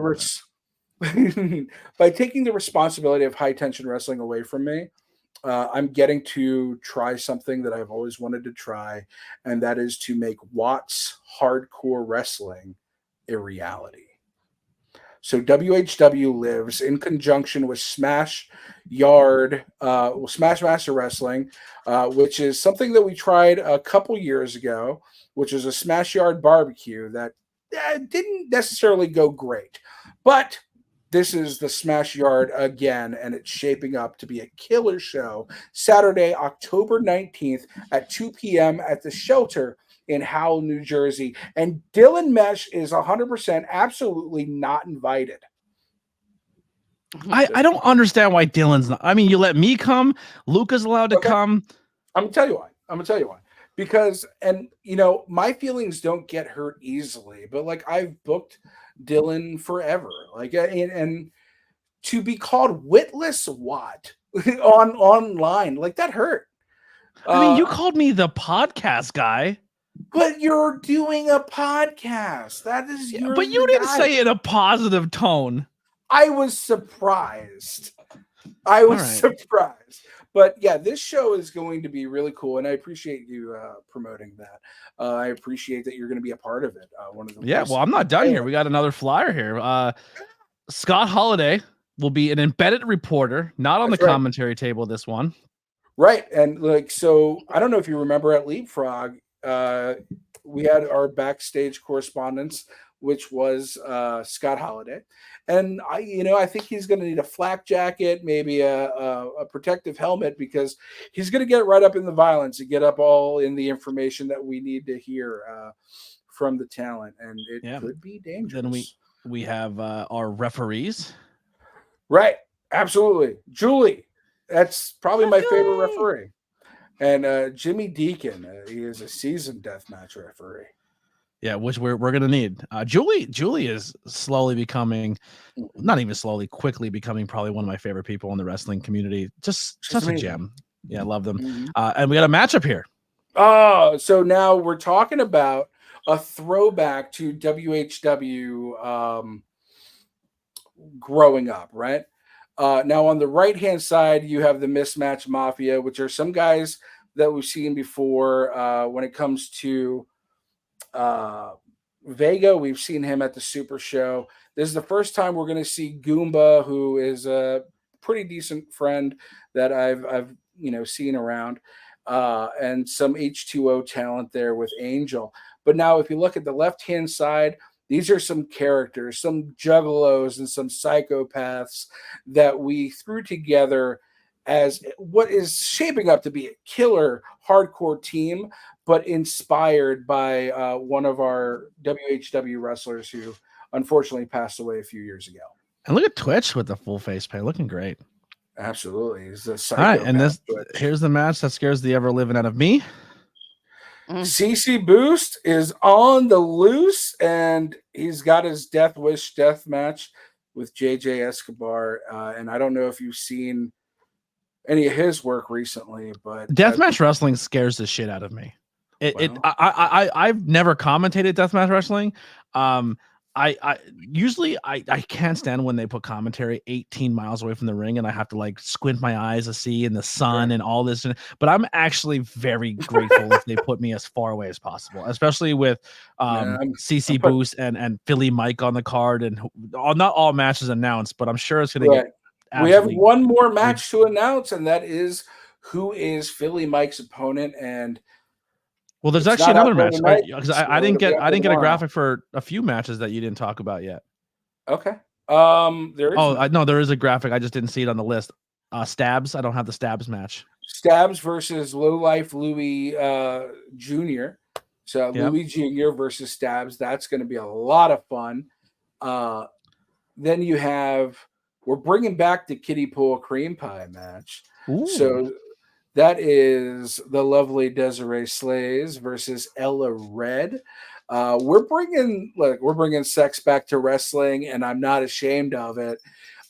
responsibility of High Tension Wrestling away from me, I'm getting to try something that I've always wanted to try, and that is to make Watts hardcore wrestling a reality. So WHW lives in conjunction with Smash Master Wrestling, which is something that we tried a couple years ago, which is a Smash Yard barbecue that didn't necessarily go great. But this is the Smash Yard again, and it's shaping up to be a killer show. Saturday, October 19th at 2 p.m. at the Shelter in Howell, New Jersey. And Dylan Mesh is 100% absolutely not invited. I don't understand why Dylan's not. I mean, you let me come. Luca's allowed to come. I'm going to tell you why. Because, my feelings don't get hurt easily, but like, I've booked Dylan forever. Like, and to be called Witless Watt online, like, that hurt. I mean, you called me the podcast guy. But you're doing a podcast. That is your. But you didn't say it in a positive tone. I was surprised. Surprised. But yeah, this show is going to be really cool, and I appreciate you promoting that. I appreciate that you're going to be a part of it. Well, I'm not done here. We got another flyer here. Scott Holiday will be an embedded reporter, not on the commentary table. This one, right? And like, so I don't know if you remember at Leapfrog, we had our backstage correspondence, which was Scott Holiday, and I think he's going to need a flak jacket, maybe a protective helmet, because he's going to get right up in the violence and get up all in the information that we need to hear from the talent, and it could be dangerous. Then we have our referees, right? Absolutely, Julie. That's probably my favorite referee. And Jimmy Deacon, he is a seasoned deathmatch referee. Yeah, which we're gonna need. Julie is slowly becoming, not even slowly, quickly becoming probably one of my favorite people in the wrestling community. Just a gem. Yeah, I love them. Mm-hmm. And we got a matchup here. Oh, so now we're talking about a throwback to WHW growing up, right? Now, on the right-hand side, you have the Mismatch Mafia, which are some guys that we've seen before when it comes to Vega, we've seen him at the Super Show. This is the first time we're going to see Goomba, who is a pretty decent friend that I've seen around, and some H2O talent there with Angel. But now, if you look at the left-hand side, these are some characters, some juggalos and some psychopaths that we threw together as what is shaping up to be a killer hardcore team, but inspired by one of our WHW wrestlers who unfortunately passed away a few years ago. And look at Twitch with the full face paint, looking great. Absolutely. He's a All right, and Twitch. Here's the match that scares the ever living out of me. CC Boost is on the loose, and he's got his Death Wish death match with JJ Escobar. And I don't know if you've seen any of his work recently, but deathmatch wrestling scares the shit out of me. I've never commentated deathmatch wrestling. I usually can't stand when they put commentary 18 miles away from the ring and I have to like squint my eyes to see in the sun and all this. But I'm actually very grateful if they put me as far away as possible, especially with CC Boost and Philly Mike on the card, and not all matches announced, but I'm sure it's going to get. We have one more match to announce, and that is who is Philly Mike's opponent. And well, there's actually another match because I didn't get a graphic for a few matches that you didn't talk about yet. Okay. There is no, there is a graphic. I just didn't see it on the list. Stabs. I don't have the Stabs match. Stabs versus Low Life Louis Jr. So Louis Jr. versus Stabs. That's going to be a lot of fun. Then you have. We're bringing back the kiddie pool cream pie match. Ooh. So that is the lovely Desiree Slays versus Ella Red. We're bringing sex back to wrestling, and I'm not ashamed of it.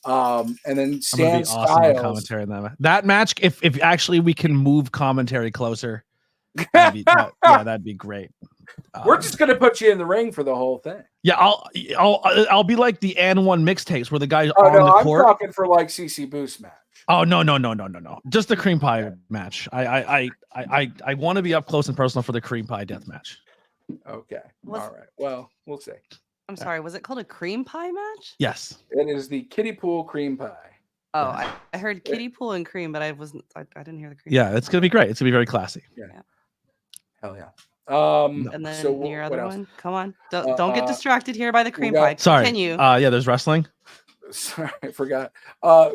And then Stan Styles commentary on that match. If actually we can move commentary closer, that'd be great. We're just gonna put you in the ring for the whole thing. Yeah, I'll be like the N1 mixtapes where the guy's on the court. I'm talking for like CC Boost match. Oh no. Just the cream pie match. I want to be up close and personal for the cream pie death match. Okay. All right. Well, we'll see. I'm sorry, was it called a cream pie match? Yes. It is the kiddie pool cream pie. Oh, yeah. I heard kiddie pool and cream, but I didn't hear the cream. Yeah, it's gonna be great. It's gonna be very classy. Yeah. Hell yeah. And then your other one. Come on. Don't get distracted here by the cream pie. Sorry. Continue. There's wrestling. Sorry, I forgot.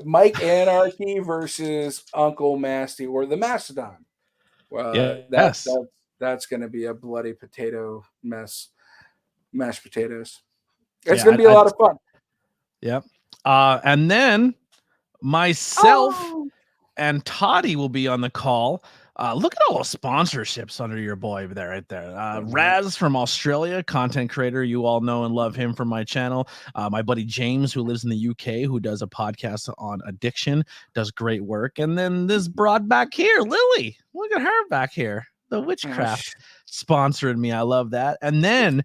Mike Anarchy versus Uncle Masty, or the Mastodon. That's going to be a bloody potato mess. Mashed potatoes. It's going to be a lot of fun. Yep. And then myself and Toddy will be on the call. Look at all those sponsorships under your boy there, right there. Raz from Australia, content creator. You all know and love him from my channel. My buddy James, who lives in the UK, who does a podcast on addiction, does great work. And then this broad back here, Lily. Look at her back here. The Witchcraft sponsored me. I love that. And then,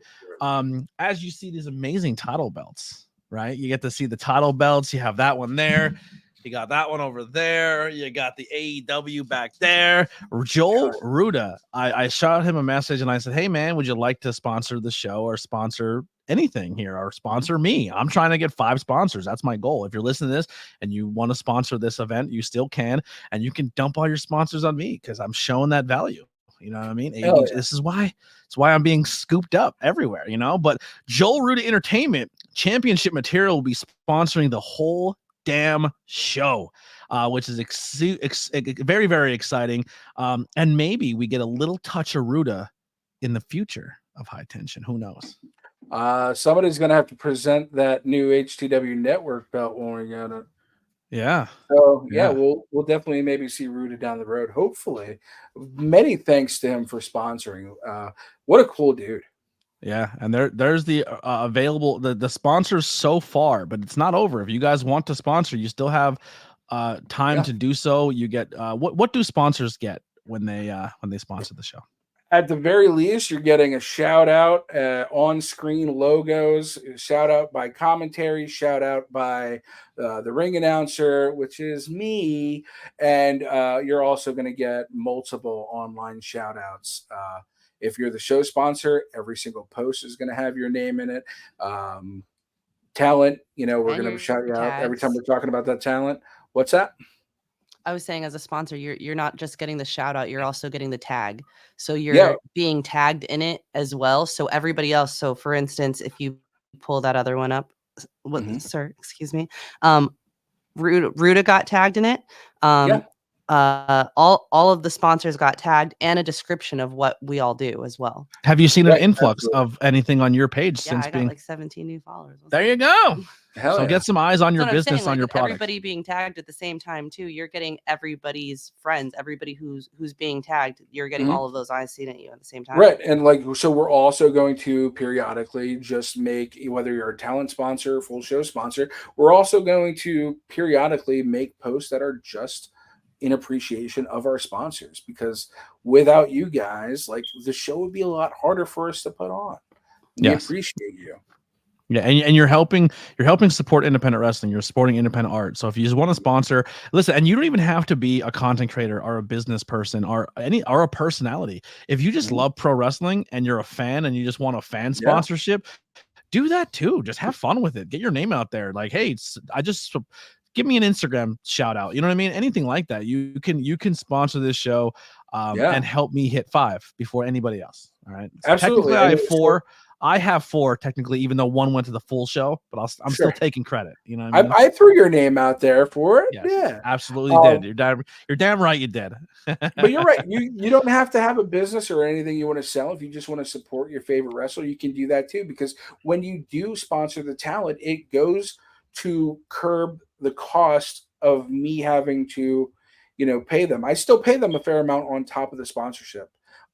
as you see these amazing title belts, right? You get to see the title belts. You have that one there. You got that one over there. You got the AEW back there. Joel Ruda. I shot him a message and I said, hey, man, would you like to sponsor the show or sponsor anything here or sponsor me? I'm trying to get 5 sponsors. That's my goal. If you're listening to this and you want to sponsor this event, you still can. And you can dump all your sponsors on me because I'm showing that value. You know what I mean? This is why it's why I'm being scooped up everywhere, But Joel Ruda Entertainment Championship Material will be sponsoring the whole damn show, which is very, very exciting. And maybe we get a little touch of Ruda in the future of High Tension. Who knows? Somebody's going to have to present that new HTW network belt when we get it. Yeah. So we'll definitely maybe see Ruda down the road. Hopefully. Many thanks to him for sponsoring. What a cool dude. Yeah, and there's the available the sponsors so far, but it's not over. If you guys want to sponsor, you still have time to do so. You get what do sponsors get when they sponsor the show? At the very least, you're getting a shout out, on-screen logos, shout out by commentary, shout out by the ring announcer, which is me, and you're also going to get multiple online shout outs If you're the show sponsor, every single post is going to have your name in it. Talent, we're going to shout you out every time we're talking about that talent. What's that? I was saying, as a sponsor, you're not just getting the shout out, you're also getting the tag. So you're being tagged in it as well. So everybody else. So for instance, if you pull that other one up, sir, excuse me. Ruda got tagged in it. All of the sponsors got tagged, and a description of what we all do as well. Have you seen an influx of anything on your page since I got like 17 new followers. There you go. So get some eyes on your business, on your product. Everybody being tagged at the same time too. You're getting everybody's friends, everybody who's being tagged. You're getting all of those eyes seen at you at the same time. Right. And so we're also going to periodically just make, whether you're a talent sponsor, full show sponsor, we're also going to periodically make posts that are just in appreciation of our sponsors, because without you guys, the show would be a lot harder for us to put on. We appreciate you. Yeah, and you're helping support independent wrestling. You're supporting independent art. So if you just want to sponsor, listen, and you don't even have to be a content creator or a business person or a personality. If you just love pro wrestling and you're a fan and you just want a fan sponsorship, do that too. Just have fun with it. Get your name out there. Like, hey, give me an Instagram shout out. You know what I mean? Anything like that. You can sponsor this show and help me hit 5 before anybody else. All right. So absolutely. I have 4 technically, even though 1 went to the full show, but I'm still taking credit. You know what I mean? I threw your name out there for it. Yes, yeah, absolutely did. You're damn right you did. But you're right. You don't have to have a business or anything you want to sell. If you just want to support your favorite wrestler, you can do that too. Because when you do sponsor the talent, it goes to curb the cost of me having to, pay them. I still pay them a fair amount on top of the sponsorship,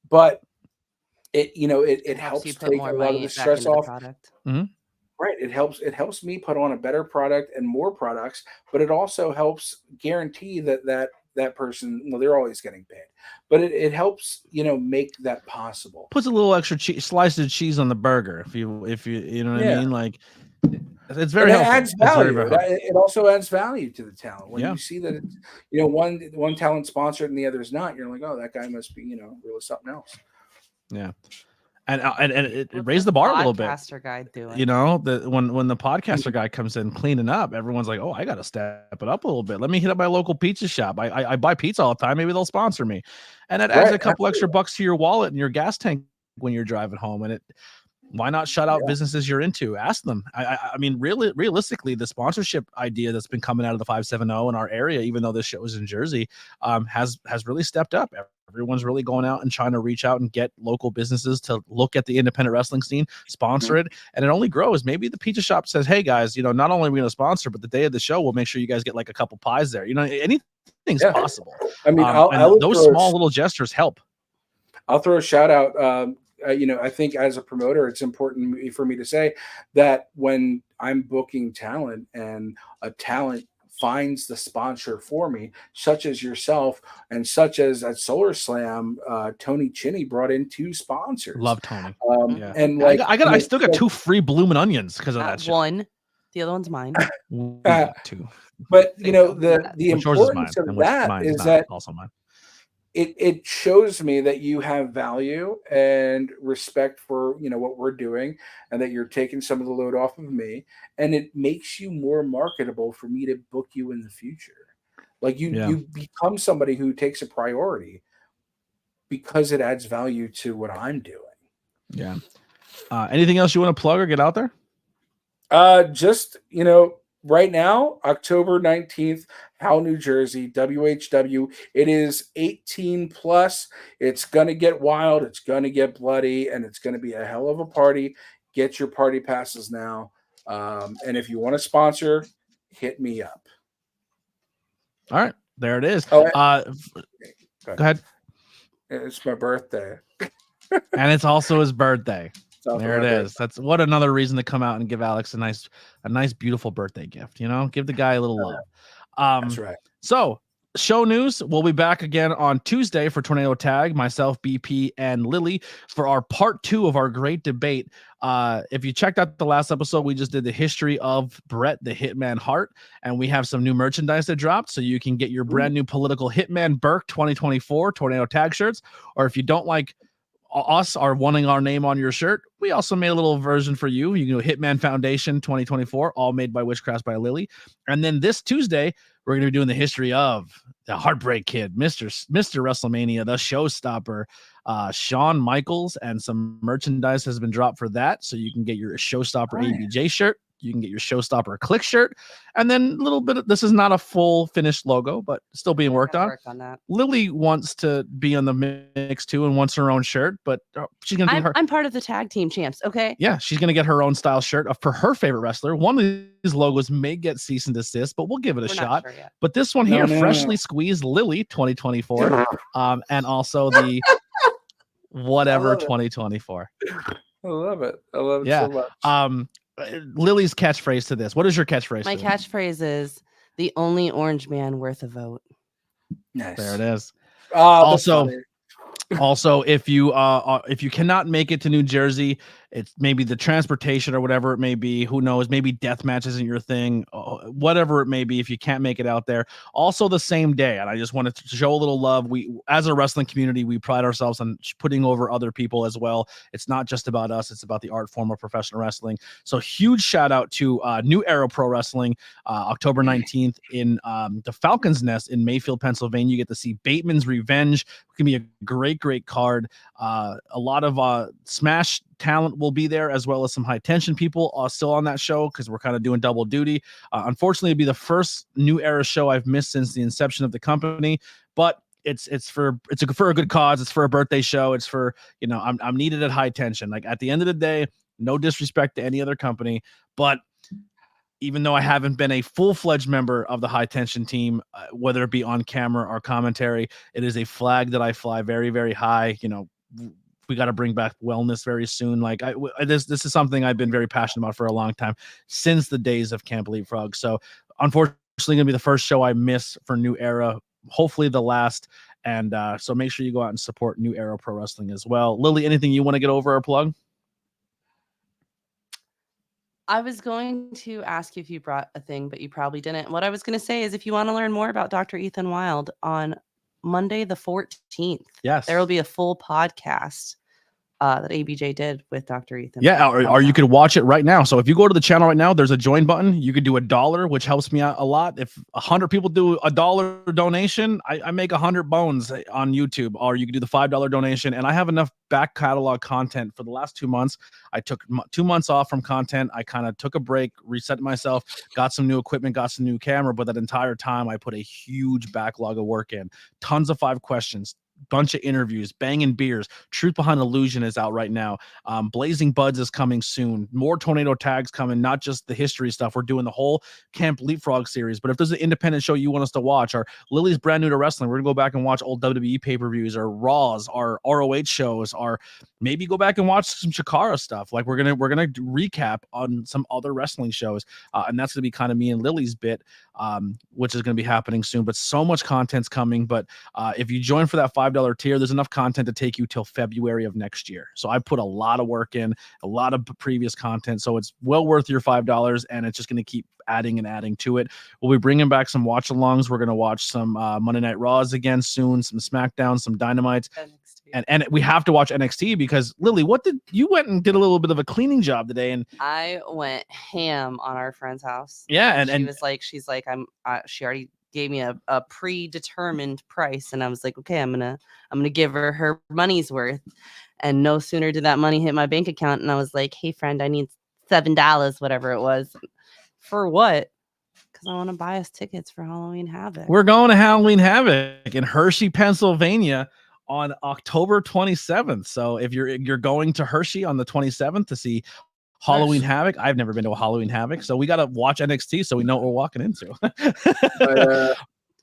but it helps take a lot of the stress off. Right. It helps me put on a better product and more products, but it also helps guarantee that person, well, they're always getting paid, but it helps, make that possible. Puts a little extra slice of cheese on the burger. If you know what I mean? Like, it's very helpful. Adds value. It also adds value to the talent. When you see that it's, one talent sponsored and the other is not, you're like, oh, that guy must be, really something else. Yeah. And it raised the bar a little bit. Podcaster guy doing? When the podcaster guy comes in cleaning up, everyone's like, oh, I got to step it up a little bit. Let me hit up my local pizza shop. I buy pizza all the time. Maybe they'll sponsor me. And it adds a couple extra bucks to your wallet and your gas tank when you're driving home. And why not shut out businesses you're into? Ask them. I mean, really, realistically, the sponsorship idea that's been coming out of the 570 in our area, even though this show is in Jersey, has really stepped up. Everyone's really going out and trying to reach out and get local businesses to look at the independent wrestling scene, sponsor it, and it only grows. Maybe the pizza shop says, hey guys, not only are we going to sponsor, but the day of the show, we'll make sure you guys get like a couple pies there. Anything's possible. I mean, those small little gestures help. I'll throw a shout out. I think as a promoter, it's important for me to say that when I'm booking talent and a talent finds the sponsor for me, such as yourself and such as at Solar Slam, Tony Chinney brought in 2 sponsors. Love Tony. And I still got 2 free blooming onions because of that shit. 1, the other one's mine. 2. But the importance of that is that also mine. It shows me that you have value and respect for what we're doing, and that you're taking some of the load off of me, and it makes you more marketable for me to book you in the future. Like you become somebody who takes a priority because it adds value to what I'm doing. Yeah. Anything else you want to plug or get out there? Just right now, October 19th, Howell, New Jersey, WHW. It is 18 plus. It's going to get wild. It's going to get bloody, and it's going to be a hell of a party. Get your party passes now. And if you want to sponsor, hit me up. All right. There it is. Go ahead. It's my birthday. And it's also his birthday. There it is. That's what another reason to come out and give Alex a nice, beautiful birthday gift. Give the guy a little love. That's right. So, show news. We'll be back again on Tuesday for Tornado Tag. Myself, BP, and Lily for our part 2 of our great debate. If you checked out the last episode, we just did the history of Bret the Hitman Hart, and we have some new merchandise that dropped, so you can get your brand new political Hitman Burke 2024 Tornado Tag shirts. Or if you don't like us are wanting our name on your shirt, we also made a little version for you. You can go Hitman Foundation 2024, all made by Witchcraft by Lilly. And then this Tuesday, we're going to be doing the history of the Heartbreak Kid, Mr. WrestleMania, the Showstopper, Shawn Michaels, and some merchandise has been dropped for that. So you can get your Showstopper ABJ shirt. You can get your Showstopper Click shirt, and then a little bit of, this is not a full finished logo, but still being worked on. Work on that. Lily wants to be on the mix too and wants her own shirt, but she's gonna do I'm part of the tag team champs. Okay. Yeah, she's gonna get her own style shirt for her favorite wrestler. One of these logos may get cease and desist, but we'll give it a shot. Sure yet. But this one here, freshly squeezed Lily 2024, and also the whatever 2024. I love it. I love it so much. Lily's catchphrase to this. What is your catchphrase? My catchphrase is the only orange man worth a vote. Nice. There it is. Also, if you cannot make it to New Jersey, it's maybe the transportation or whatever it may be. Who knows? Maybe death match isn't your thing. Whatever it may be, if you can't make it out there. Also, the same day, and I just wanted to show a little love. We, as a wrestling community, we pride ourselves on putting over other people as well. It's not just about us; it's about the art form of professional wrestling. So, huge shout out to New Era Pro Wrestling, October 19th in the Falcon's Nest in Mayfield, Pennsylvania. You get to see Bateman's Revenge. It can be a great card. A lot of Smash talent will be there, as well as some high tension people still on that show because we're kind of doing double duty. Unfortunately, it'd be the first New Era show I've missed since the inception of the company, but it's for a good cause. It's for a birthday show. It's for, I'm needed at high tension. Like, at the end of the day, no disrespect to any other company, but even though I haven't been a full-fledged member of the high tension team, whether it be on camera or commentary, it is a flag that I fly very, very high. We got to bring back wellness very soon. Like, this is something I've been very passionate about for a long time, since the days of Camp Leapfrog. So unfortunately, going to be the first show I miss for New Era, hopefully the last. And so make sure you go out and support New Era Pro Wrestling as well. Lily, anything you want to get over or plug? I was going to ask you if you brought a thing, but you probably didn't. What I was going to say is, if you want to learn more about Dr. Ethan Wild, on Monday the 14th, yes, there will be a full podcast that ABJ did with Dr. Ethan. Yeah, or you could watch it right now. So if you go to the channel right now, there's a join button. You could do $1, which helps me out a lot. If 100 people do $1 donation, I make 100 bones on YouTube. Or you could do the $5 donation, and I have enough back catalog content for the last 2 months. I took 2 months off from content. I kind of took a break, reset myself, got some new equipment, got some new camera, but that entire time I put a huge backlog of work in. Tons of 5 questions, bunch of interviews, Banging Beers, Truth Behind Illusion is out right now. Blazing Buds is coming soon. More tornado tags coming, not just the history stuff. We're doing the whole Camp Leapfrog series. But if there's an independent show you want us to watch, or Lily's brand new to wrestling, we're gonna go back and watch old WWE pay-per-views, or Raws, or ROH shows, or maybe go back and watch some Chikara stuff. Like, we're gonna recap on some other wrestling shows, and that's gonna be kind of me and Lily's bit, which is gonna be happening soon. But so much content's coming. But if you join for that $5 tier, there's enough content to take you till February of next year. So I put a lot of work in, a lot of previous content, so it's well worth your $5, and it's just going to keep adding and adding to it. We'll be bringing back some watch-alongs. We're going to watch some Monday Night Raws again soon, some SmackDowns, some Dynamites, and we have to watch NXT because, Lily, you went and did a little bit of a cleaning job today, and I went ham on our friend's house. Yeah, and she's like, she already gave me a predetermined price, and I was like, okay, I'm gonna give her money's worth. And no sooner did that money hit my bank account, and I was like, hey friend, I need $7, whatever it was. For what? Because I want to buy us tickets for Halloween Havoc. We're going to Halloween Havoc in Hershey, Pennsylvania on October 27th. So if you're going to Hershey on the 27th to see Halloween Havoc, I've never been to a Halloween Havoc, so we got to watch NXT so we know what we're walking into.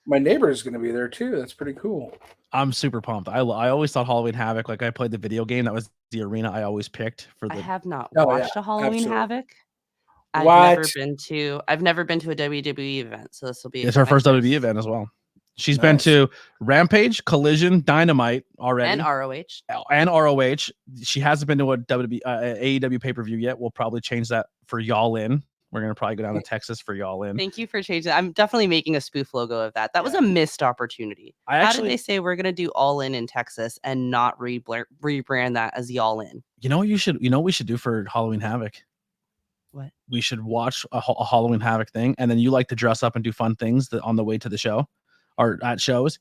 My neighbor is going to be there too. That's pretty cool. I'm super pumped. I always thought Halloween Havoc, like, I played the video game. That was the arena I always picked for the. I have not watched a Halloween Havoc. I've never been to a WWE event, so this will be. It's her first WWE event as well. She's been to Rampage, Collision, Dynamite already, and ROH. And ROH. She hasn't been to a AEW pay-per-view yet. We'll probably change that for y'all in We're gonna probably go down to Texas for y'all in. Thank you for changing. I'm definitely making a spoof logo of that. That was a missed opportunity. How did they say we're gonna do All In Texas and not rebrand that as Y'all In? You know what we should do for Halloween Havoc? What? We should watch a Halloween Havoc thing, and then you like to dress up and do fun things on the way to the show or at shows.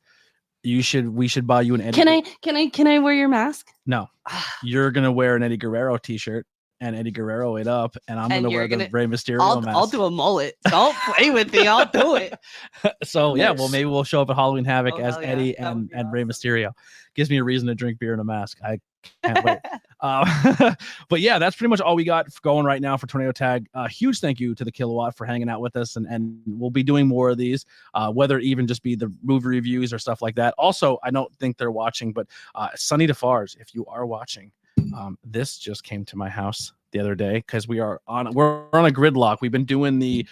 We should buy you an Eddie. Can I wear your mask? No. You're gonna wear an Eddie Guerrero t-shirt and Eddie Guerrero it up, and I'm gonna wear the Rey Mysterio mask. I'll do a mullet. Don't play with me. I'll do it. So yeah, well maybe we'll show up at Halloween Havoc as Eddie and awesome. Rey Mysterio. Gives me a reason to drink beer in a mask. I can't wait. But yeah, that's pretty much all we got going right now for Tornado Tag. Huge thank you to the Kilowatt for hanging out with us, and we'll be doing more of these, whether it even just be the movie reviews or stuff like that. Also, I don't think they're watching, but Sunny DeFars, if you are watching, this just came to my house the other day because we're on a gridlock. We've been doing the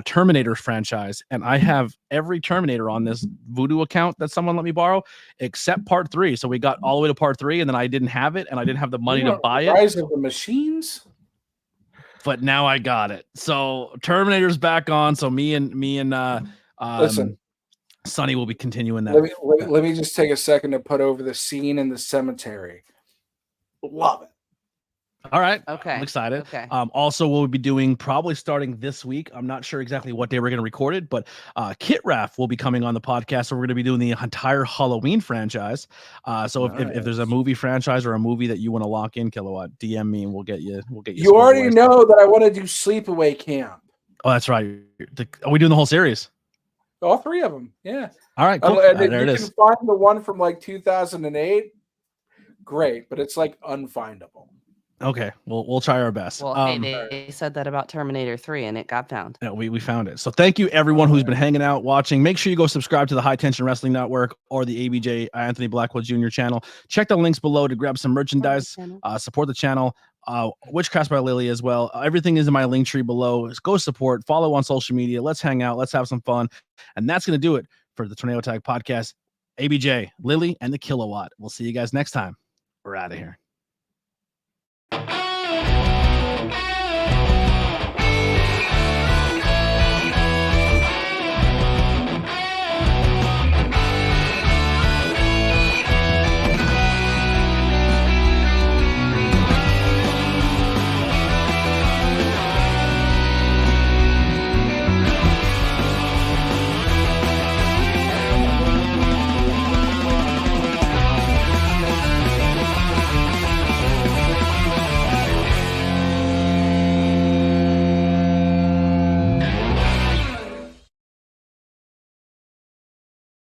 Terminator franchise, and I have every Terminator on this Voodoo account that someone let me borrow except part 3. So we got all the way to part 3, and then I didn't have it, and I didn't have the money to buy it. Rise of the Machines. But now I got it. So Terminator's back on. So me and Listen, Sonny will be continuing that. Let me just take a second to put over the scene in the cemetery. Love it. All right. Okay. I'm excited. Okay. Also, we'll be doing probably starting this week. I'm not sure exactly what day we're going to record it, but Kit Raff will be coming on the podcast. So we're going to be doing the entire Halloween franchise. So if there's a movie franchise or a movie that you want to lock in, Kilowatt, DM me and we'll get you. You already know that I want to do Sleepaway Camp. Oh, that's right. Are we doing the whole series? All 3 of them. Yeah. All right. Cool. There it is. You can find the one from like 2008. Great, but it's like unfindable. Okay, we'll try our best. Well, hey, they said that about Terminator 3, and it got found. Yeah, we found it. So thank you everyone who's been hanging out, watching. Make sure you go subscribe to the High Tension Wrestling Network or the ABJ Anthony Blackwell Jr. channel. Check the links below to grab some merchandise. Support the channel. Witchcraft by Lilly as well. Everything is in my link tree below. Go support. Follow on social media. Let's hang out. Let's have some fun. And that's going to do it for the Tornado Tag Podcast. ABJ, Lilly, and the Kilowatt. We'll see you guys next time. We're out of here.